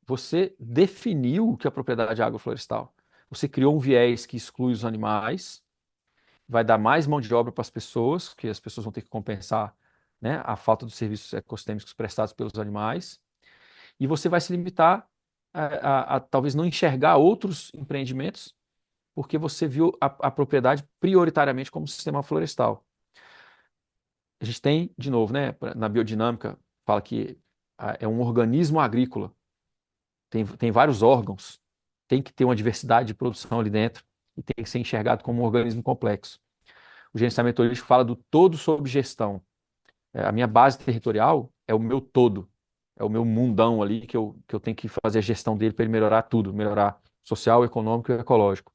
Você definiu o que é a propriedade agroflorestal. Você criou um viés que exclui os animais, vai dar mais mão de obra para as pessoas, porque as pessoas vão ter que compensar, né, a falta dos serviços ecossistêmicos prestados pelos animais, e você vai se limitar a talvez não enxergar outros empreendimentos, porque você viu a propriedade prioritariamente como sistema florestal. A gente tem, de novo, né, na biodinâmica, fala que é um organismo agrícola, tem vários órgãos, tem que ter uma diversidade de produção ali dentro e tem que ser enxergado como um organismo complexo. O gerenciamento holístico fala do todo sob gestão. A minha base territorial é o meu todo, é o meu mundão ali que eu tenho que fazer a gestão dele para ele melhorar tudo, melhorar social, econômico e ecológico.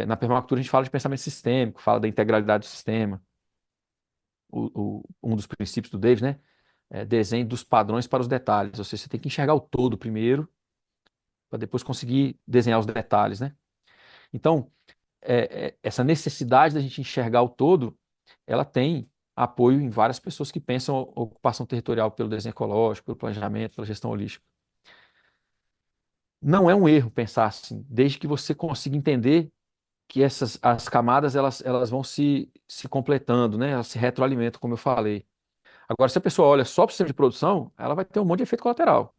Na permacultura a gente fala de pensamento sistêmico, fala da integralidade do sistema. Um dos princípios do Davis, né? Desenho dos padrões para os detalhes. Ou seja, você tem que enxergar o todo primeiro, para depois conseguir desenhar os detalhes, né? Então, essa necessidade da gente enxergar o todo, ela tem apoio em várias pessoas que pensam a ocupação territorial pelo desenho ecológico, pelo planejamento, pela gestão holística. Não é um erro pensar assim, desde que você consiga entender que as camadas elas vão se completando, né? Elas se retroalimentam, como eu falei. Agora, se a pessoa olha só para o sistema de produção, ela vai ter um monte de efeito colateral,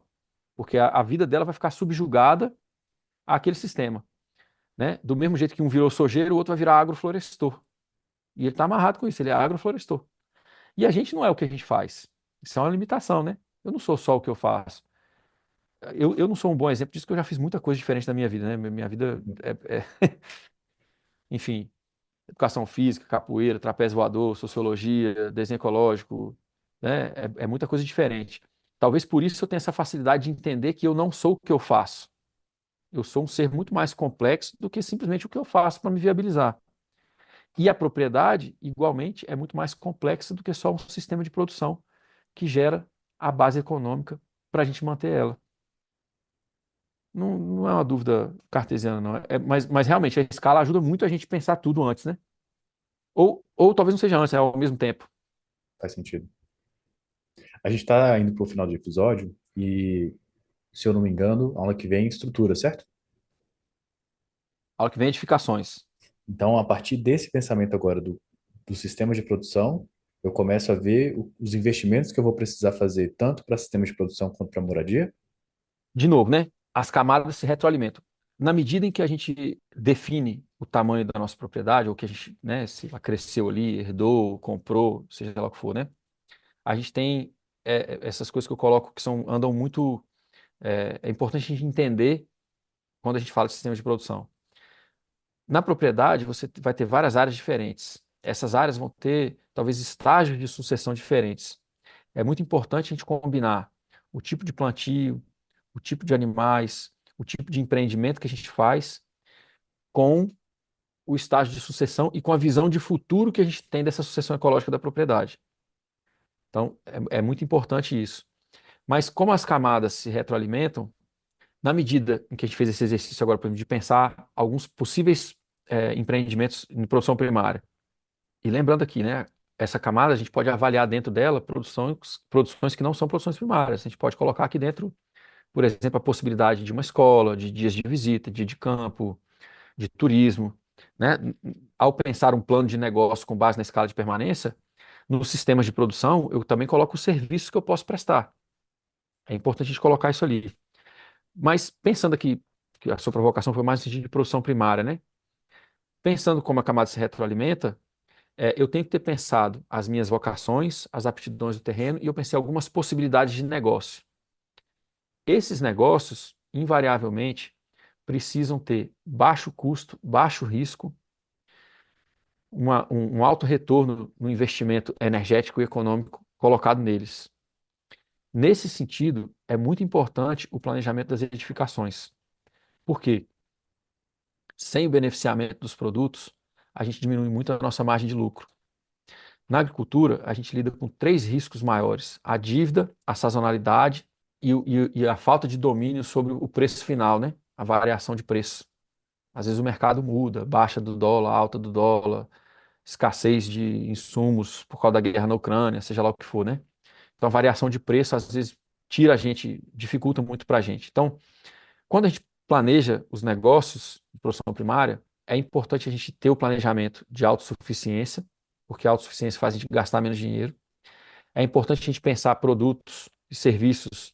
porque a vida dela vai ficar subjugada àquele sistema, né? Do mesmo jeito que um virou sojeiro, o outro vai virar agroflorestor. E ele está amarrado com isso, ele é agroflorestor. E a gente não é o que a gente faz. Isso é uma limitação, né? Eu não sou só o que eu faço. Eu não sou um bom exemplo disso, porque eu já fiz muita coisa diferente da minha vida, né? Minha vida enfim, educação física, capoeira, trapézio voador, sociologia, desenho ecológico, né? É muita coisa diferente. Talvez por isso eu tenha essa facilidade de entender que eu não sou o que eu faço. Eu sou um ser muito mais complexo do que simplesmente o que eu faço para me viabilizar. E a propriedade, igualmente, é muito mais complexa do que só um sistema de produção que gera a base econômica para a gente manter ela. Não, não é uma dúvida cartesiana, não. Mas realmente a escala ajuda muito a gente pensar tudo antes, né? Ou talvez não seja antes, é ao mesmo tempo. Faz sentido. A gente está indo para o final do episódio e, se eu não me engano, aula que vem, estrutura, certo? A hora que vem edificações. Então, a partir desse pensamento agora do sistema de produção, eu começo a ver os investimentos que eu vou precisar fazer tanto para sistema de produção quanto para moradia. De novo, né? As camadas se retroalimentam. Na medida em que a gente define o tamanho da nossa propriedade, ou que a gente, né, se ela cresceu ali, herdou, comprou, seja lá o que for, né? A gente tem essas coisas que eu coloco que andam muito. É importante a gente entender quando a gente fala de sistema de produção. Na propriedade, você vai ter várias áreas diferentes. Essas áreas vão ter, talvez, estágios de sucessão diferentes. É muito importante a gente combinar o tipo de plantio, o tipo de animais, o tipo de empreendimento que a gente faz com o estágio de sucessão e com a visão de futuro que a gente tem dessa sucessão ecológica da propriedade. Então, é muito importante isso. Mas como as camadas se retroalimentam, na medida em que a gente fez esse exercício agora, por exemplo, de pensar alguns possíveis empreendimentos em produção primária, e lembrando aqui, né, essa camada a gente pode avaliar dentro dela produções que não são produções primárias. A gente pode colocar aqui dentro, por exemplo, a possibilidade de uma escola, de dias de visita, de campo, de turismo, né? Ao pensar um plano de negócio com base na escala de permanência, nos sistemas de produção, eu também coloco os serviços que eu posso prestar. É importante a gente colocar isso ali. Mas pensando aqui, que a sua provocação foi mais no sentido de produção primária, né? Pensando como a camada se retroalimenta, eu tenho que ter pensado as minhas vocações, as aptidões do terreno, e eu pensei algumas possibilidades de negócio. Esses negócios, invariavelmente, precisam ter baixo custo, baixo risco, um alto retorno no investimento energético e econômico colocado neles. Nesse sentido, é muito importante o planejamento das edificações. Por quê? Sem o beneficiamento dos produtos, a gente diminui muito a nossa margem de lucro. Na agricultura, a gente lida com três riscos maiores: a dívida, a sazonalidade e a falta de domínio sobre o preço final, né? A variação de preço. Às vezes o mercado muda, baixa do dólar, alta do dólar, escassez de insumos por causa da guerra na Ucrânia, seja lá o que for, né? Então a variação de preço às vezes tira a gente, dificulta muito para a gente. Então, quando a gente planeja os negócios de produção primária, é importante a gente ter o planejamento de autossuficiência, porque a autossuficiência faz a gente gastar menos dinheiro. É importante a gente pensar produtos e serviços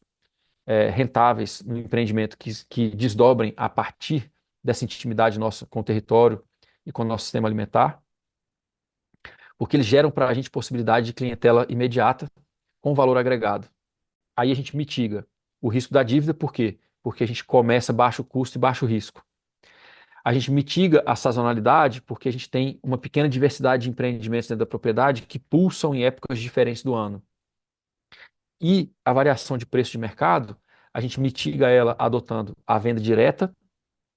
rentáveis no empreendimento que desdobrem a partir dessa intimidade nossa com o território e com o nosso sistema alimentar, porque eles geram para a gente possibilidade de clientela imediata com valor agregado. Aí a gente mitiga o risco da dívida, por quê? Porque a gente começa baixo custo e baixo risco. A gente mitiga a sazonalidade porque a gente tem uma pequena diversidade de empreendimentos dentro da propriedade que pulsam em épocas diferentes do ano. E a variação de preço de mercado, a gente mitiga ela adotando a venda direta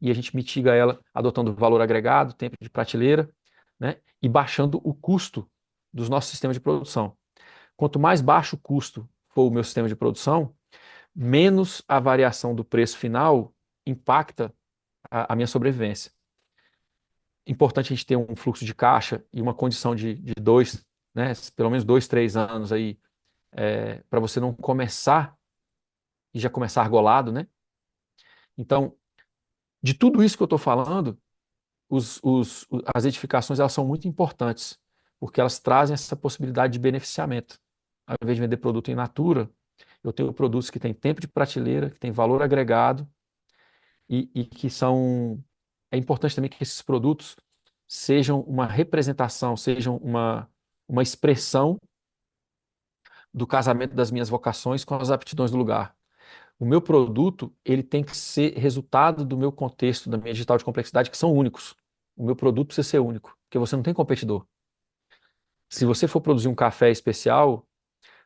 e a gente mitiga ela adotando o valor agregado, tempo de prateleira, né? E baixando o custo dos nossos sistemas de produção. Quanto mais baixo o custo for o meu sistema de produção, menos a variação do preço final impacta a minha sobrevivência. importante a gente ter um fluxo de caixa e uma condição de dois, né, pelo menos 2, 3 anos aí, para você não começar e já começar argolado, né? Então, de tudo isso que eu estou falando, as edificações elas são muito importantes, porque elas trazem essa possibilidade de beneficiamento. Ao invés de vender produto in natura, eu tenho produtos que têm tempo de prateleira, que têm valor agregado e que são. É importante também que esses produtos sejam uma representação, sejam uma expressão do casamento das minhas vocações com as aptidões do lugar. O meu produto, ele tem que ser resultado do meu contexto, da minha digital de complexidade, que são únicos. O meu produto precisa ser único, porque você não tem competidor. Se você for produzir um café especial,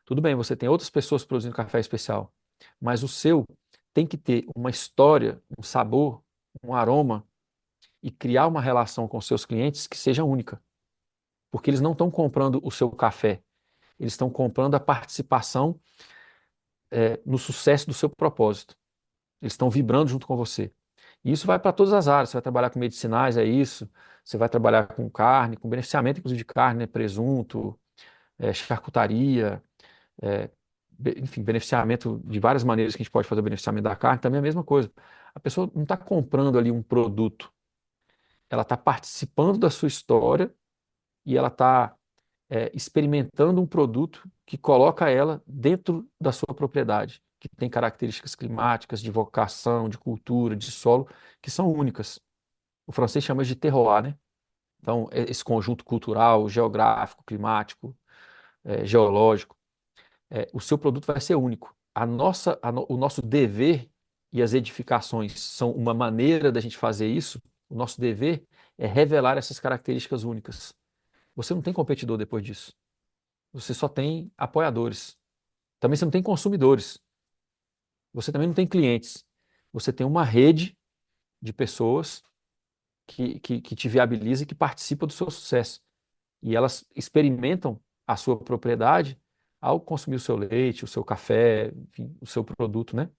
tudo bem, você tem outras pessoas produzindo café especial, mas o seu tem que ter uma história, um sabor, um aroma e criar uma relação com seus clientes que seja única, porque eles não estão comprando o seu café, eles estão comprando a participação no sucesso do seu propósito. Eles estão vibrando junto com você. E isso vai para todas as áreas. Você vai trabalhar com medicinais, é isso. Você vai trabalhar com carne, com beneficiamento, inclusive de carne, né? Presunto, charcutaria, enfim, beneficiamento de várias maneiras que a gente pode fazer o beneficiamento da carne. Também é a mesma coisa. A pessoa não está comprando ali um produto, ela está participando da sua história e ela está experimentando um produto que coloca ela dentro da sua propriedade, que tem características climáticas, de vocação, de cultura, de solo, que são únicas. O francês chama de terroir, né? Então, esse conjunto cultural, geográfico, climático, geológico, o seu produto vai ser único. O nosso dever e as edificações são uma maneira da gente fazer isso. O nosso dever é revelar essas características únicas. Você não tem competidor depois disso. Você só tem apoiadores. Também você não tem consumidores. Você também não tem clientes. Você tem uma rede de pessoas que te viabiliza e que participa do seu sucesso. E elas experimentam a sua propriedade ao consumir o seu leite, o seu café, enfim, o seu produto, né?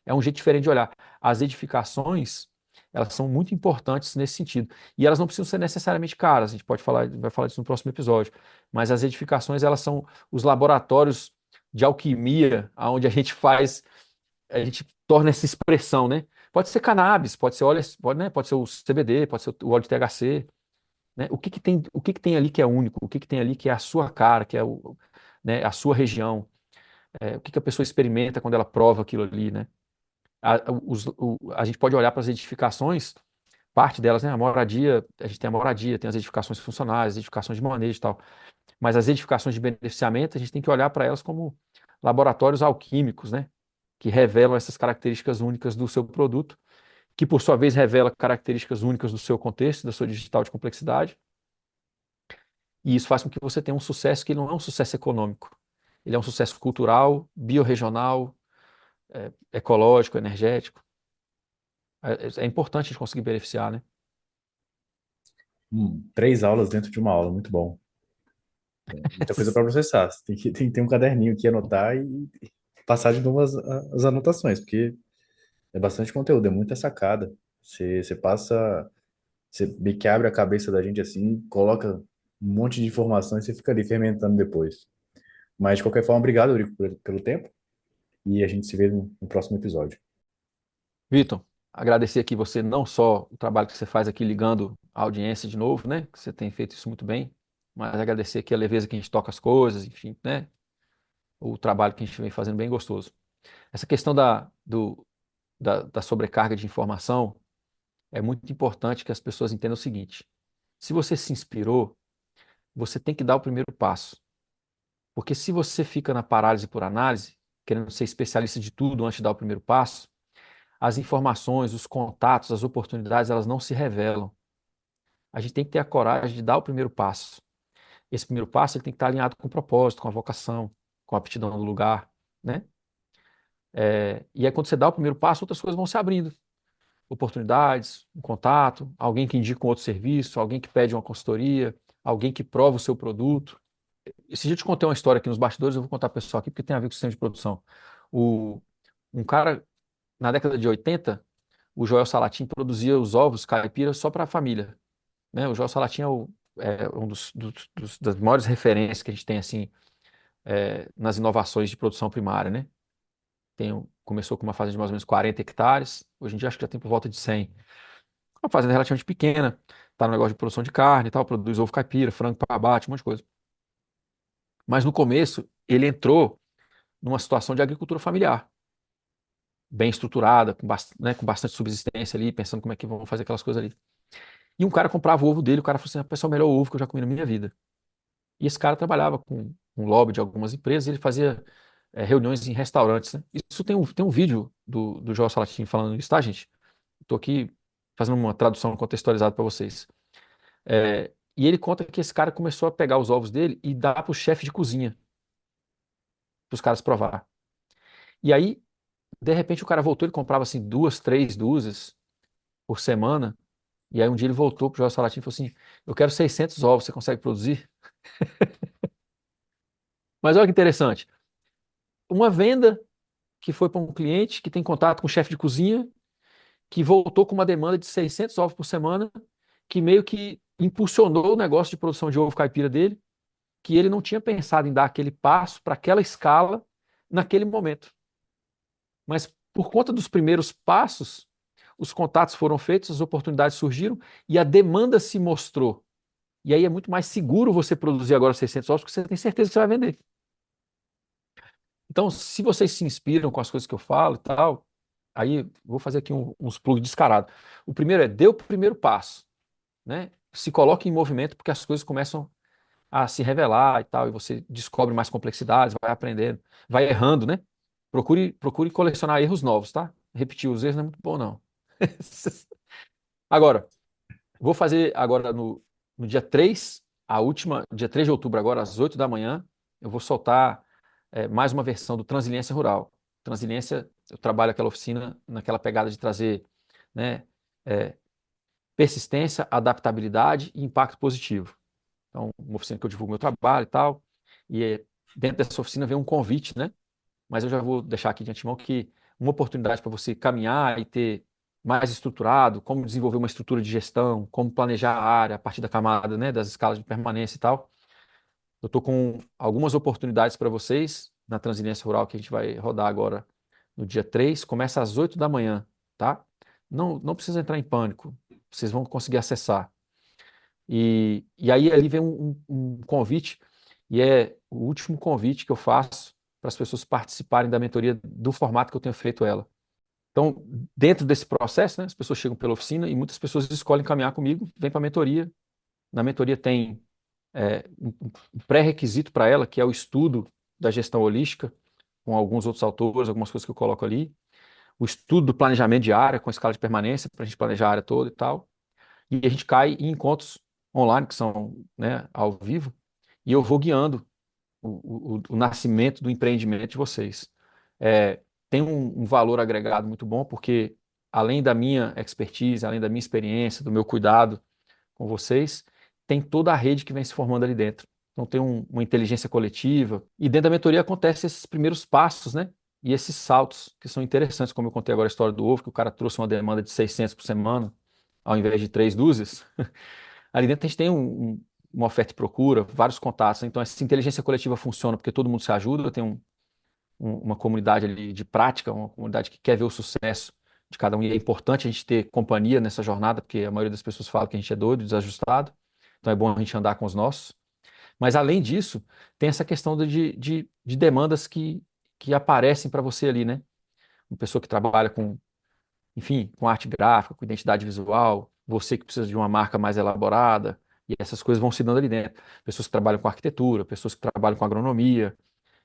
É um jeito diferente de olhar. As edificações, elas são muito importantes nesse sentido. E elas não precisam ser necessariamente caras, a gente pode falar, vai falar disso no próximo episódio. Mas as edificações, elas são os laboratórios de alquimia, onde a gente torna essa expressão, né? Pode ser cannabis, pode ser óleo, pode, né? Pode ser o CBD, pode ser o óleo de THC, né? O que que tem ali que é único? O que que tem ali que é a sua cara, que é né, a sua região? O que que a pessoa experimenta quando ela prova aquilo ali, né? A gente pode olhar para as edificações, parte delas, né? A moradia, a gente tem a moradia, tem as edificações funcionais, as edificações de manejo e tal. Mas as edificações de beneficiamento, a gente tem que olhar para elas como laboratórios alquímicos, né? Que revelam essas características únicas do seu produto, que por sua vez revela características únicas do seu contexto, da sua digital de complexidade. E isso faz com que você tenha um sucesso que não é um sucesso econômico. Ele é um sucesso cultural, biorregional, ecológico, energético. É importante a gente conseguir beneficiar, né? 3 aulas dentro de uma aula, muito bom. Muita coisa para processar. Você tem que ter um caderninho aqui, anotar e passar de novo as anotações, porque é bastante conteúdo, é muita sacada. Você passa, você meio que abre a cabeça da gente assim, coloca um monte de informação e você fica ali fermentando depois. Mas, de qualquer forma, obrigado, Eurico, pelo tempo e a gente se vê no próximo episódio. Vitor, agradecer aqui você não só o trabalho que você faz aqui ligando a audiência de novo, né? Que você tem feito isso muito bem, mas agradecer aqui a leveza que a gente toca as coisas, enfim, né? O trabalho que a gente vem fazendo bem gostoso. Essa questão da sobrecarga de informação é muito importante que as pessoas entendam o seguinte: se você se inspirou, você tem que dar o primeiro passo. Porque se você fica na parálise por análise, querendo ser especialista de tudo antes de dar o primeiro passo, as informações, os contatos, as oportunidades, elas não se revelam. A gente tem que ter a coragem de dar o primeiro passo. Esse primeiro passo ele tem que estar alinhado com o propósito, com a vocação, com a aptidão do lugar, né? E aí quando você dá o primeiro passo, outras coisas vão se abrindo. Oportunidades, um contato, alguém que indica um outro serviço, alguém que pede uma consultoria, alguém que prova o seu produto. Esse dia eu te contei uma história aqui nos bastidores, eu vou contar para o pessoal aqui, porque tem a ver com o sistema de produção. O, um cara, na década de 80, o Joel Salatin produzia os ovos caipira só para a família, né? O Joel Salatin um das maiores referências que a gente tem assim nas inovações de produção primária, né? Começou com uma fazenda de mais ou menos 40 hectares, hoje em dia acho que já tem por volta de 100. Uma fazenda relativamente pequena, tá no negócio de produção de carne e tal, produz ovo caipira, frango para abate, um monte de coisa. Mas no começo, ele entrou numa situação de agricultura familiar, bem estruturada, né, com bastante subsistência ali, pensando como é que vão fazer aquelas coisas ali. E um cara comprava o ovo dele, o cara falou assim: "Rapaz, esse é o melhor ovo que eu já comi na minha vida." E esse cara trabalhava com um lobby de algumas empresas, e ele fazia reuniões em restaurantes, né? Isso tem um vídeo do João Salatin falando isso, tá, gente? Estou aqui fazendo uma tradução contextualizada para vocês. E ele conta que esse cara começou a pegar os ovos dele e dar para o chefe de cozinha, para os caras provar. E aí, de repente, o cara voltou, ele comprava assim 2, 3 dúzias por semana. E aí um dia ele voltou pro Joel Salatin e falou assim: "Eu quero 600 ovos, você consegue produzir?" Mas olha que interessante. Uma venda que foi para um cliente que tem contato com o chefe de cozinha, que voltou com uma demanda de 600 ovos por semana, que meio que impulsionou o negócio de produção de ovo caipira dele, que ele não tinha pensado em dar aquele passo para aquela escala naquele momento. Mas por conta dos primeiros passos, os contatos foram feitos, as oportunidades surgiram e a demanda se mostrou. E aí é muito mais seguro você produzir agora 600 ovos, porque você tem certeza que você vai vender. Então, se vocês se inspiram com as coisas que eu falo e tal, aí vou fazer aqui uns plugs descarados. O primeiro dê o primeiro passo, né? Se coloque em movimento, porque as coisas começam a se revelar e tal, e você descobre mais complexidades, vai aprendendo, vai errando, né? Procure colecionar erros novos, tá? Repetir os erros não é muito bom, não. Agora, vou fazer agora no dia 3, dia 3 de outubro, agora às 8 da manhã, eu vou soltar mais uma versão do Transiliência Rural. Transiliência, eu trabalho aquela oficina naquela pegada de trazer, né, é, persistência, adaptabilidade e impacto positivo. Então, uma oficina que eu divulgo meu trabalho e tal, e dentro dessa oficina vem um convite, né? Mas eu já vou deixar aqui de antemão que uma oportunidade para você caminhar e ter mais estruturado, como desenvolver uma estrutura de gestão, como planejar a área a partir da camada, né, das escalas de permanência e tal. Eu estou com algumas oportunidades para vocês na Transiliência Rural que a gente vai rodar agora no dia 3. Começa às 8 da manhã, tá? Não precisa entrar em pânico, vocês vão conseguir acessar. E aí ali vem um convite, e é o último convite que eu faço para as pessoas participarem da mentoria do formato que eu tenho feito ela. Então, dentro desse processo, né, as pessoas chegam pela oficina e muitas pessoas escolhem caminhar comigo, vêm para a mentoria. Na mentoria tem um pré-requisito para ela, que é o estudo da gestão holística, com alguns outros autores, algumas coisas que eu coloco ali. O estudo do planejamento de área, com escala de permanência, para a gente planejar a área toda e tal. E a gente cai em encontros online, que são, né, ao vivo, e eu vou guiando o nascimento do empreendimento de vocês. Tem um valor agregado muito bom, porque além da minha expertise, além da minha experiência, do meu cuidado com vocês, tem toda a rede que vem se formando ali dentro. Então tem uma inteligência coletiva, e dentro da mentoria acontecem esses primeiros passos, né? E esses saltos que são interessantes, como eu contei agora a história do ovo, que o cara trouxe uma demanda de 600 por semana, ao invés de 3 dúzias. Ali dentro a gente tem uma oferta e procura, vários contatos. Então, essa inteligência coletiva funciona porque todo mundo se ajuda, tem uma comunidade ali de prática, uma comunidade que quer ver o sucesso de cada um. E é importante a gente ter companhia nessa jornada, porque a maioria das pessoas fala que a gente é doido, desajustado. Então, é bom a gente andar com os nossos. Mas, além disso, tem essa questão de demandas que aparecem para você ali, né? Uma pessoa que trabalha com, enfim, com arte gráfica, com identidade visual, você que precisa de uma marca mais elaborada, e essas coisas vão se dando ali dentro. Pessoas que trabalham com arquitetura, pessoas que trabalham com agronomia,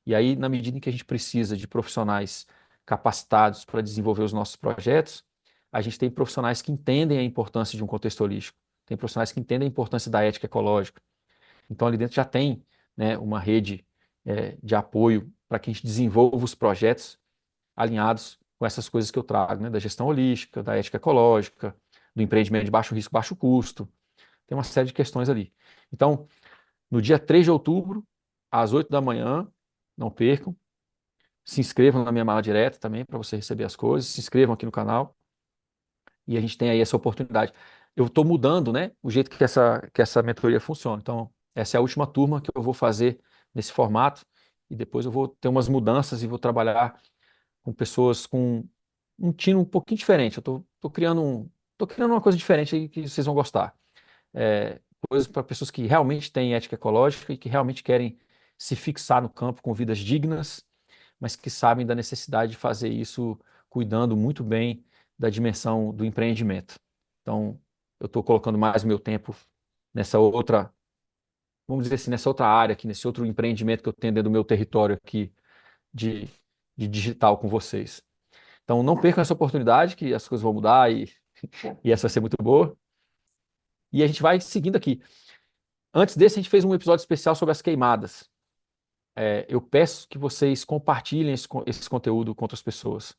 e aí, na medida em que a gente precisa de profissionais capacitados para desenvolver os nossos projetos, a gente tem profissionais que entendem a importância de um contexto holístico, tem profissionais que entendem a importância da ética ecológica. Então, ali dentro já tem, né, uma rede de apoio para que a gente desenvolva os projetos alinhados com essas coisas que eu trago, né, da gestão holística, da ética ecológica, do empreendimento de baixo risco, baixo custo. Tem uma série de questões ali. Então, no dia 3 de outubro, às 8 da manhã, não percam. Se inscrevam na minha mala direta também para você receber as coisas. Se inscrevam aqui no canal e a gente tem aí essa oportunidade. eu estou mudando, né, o jeito que essa mentoria funciona. Então, essa é a última turma que eu vou fazer nesse formato, e depois eu vou ter umas mudanças e vou trabalhar com pessoas com um tino um pouquinho diferente. Eu tô criando uma coisa diferente aí que vocês vão gostar. É, coisas para pessoas que realmente têm ética ecológica e que realmente querem se fixar no campo com vidas dignas, mas que sabem da necessidade de fazer isso cuidando muito bem da dimensão do empreendimento. Então, eu estou colocando mais meu tempo nessa outra, vamos dizer assim, nessa outra área aqui, nesse outro empreendimento que eu tenho dentro do meu território aqui de, de digital com vocês. Então, não percam essa oportunidade, que as coisas vão mudar e essa vai ser muito boa. E a gente vai seguindo aqui. Antes desse, a gente fez um episódio especial sobre as queimadas. Eu peço que vocês compartilhem esse conteúdo com outras pessoas.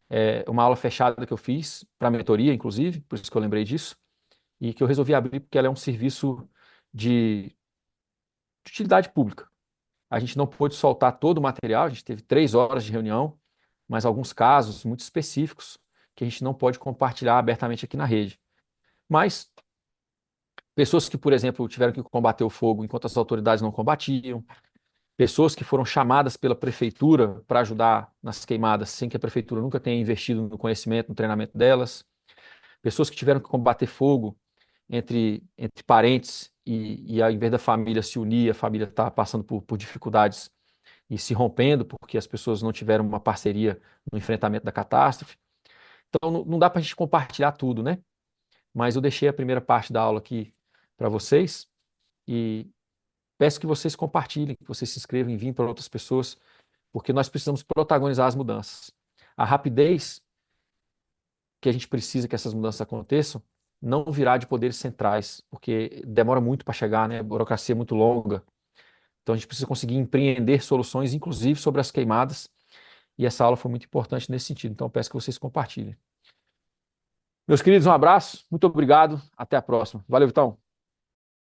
É uma aula fechada que eu fiz para a mentoria, inclusive, por isso que eu lembrei disso, e que eu resolvi abrir porque ela é um serviço de utilidade pública. A gente não pôde soltar todo o material, a gente teve 3 horas de reunião, mas alguns casos muito específicos que a gente não pode compartilhar abertamente aqui na rede. Mas pessoas que, por exemplo, tiveram que combater o fogo enquanto as autoridades não combatiam, pessoas que foram chamadas pela prefeitura para ajudar nas queimadas sem que a prefeitura nunca tenha investido no conhecimento, no treinamento delas, pessoas que tiveram que combater fogo entre parentes e ao invés da família se unir, a família está passando por dificuldades e se rompendo porque as pessoas não tiveram uma parceria no enfrentamento da catástrofe. Então não dá para a gente compartilhar tudo, né? Mas eu deixei a primeira parte da aula aqui para vocês e peço que vocês compartilhem, que vocês se inscrevam, enviem para outras pessoas, porque nós precisamos protagonizar as mudanças. A rapidez que a gente precisa que essas mudanças aconteçam não virá de poderes centrais, porque demora muito para chegar, né? A burocracia é muito longa. Então a gente precisa conseguir empreender soluções, inclusive sobre as queimadas, e essa aula foi muito importante nesse sentido. Então eu peço que vocês compartilhem. Meus queridos, um abraço, muito obrigado, até a próxima. Valeu, Vitão.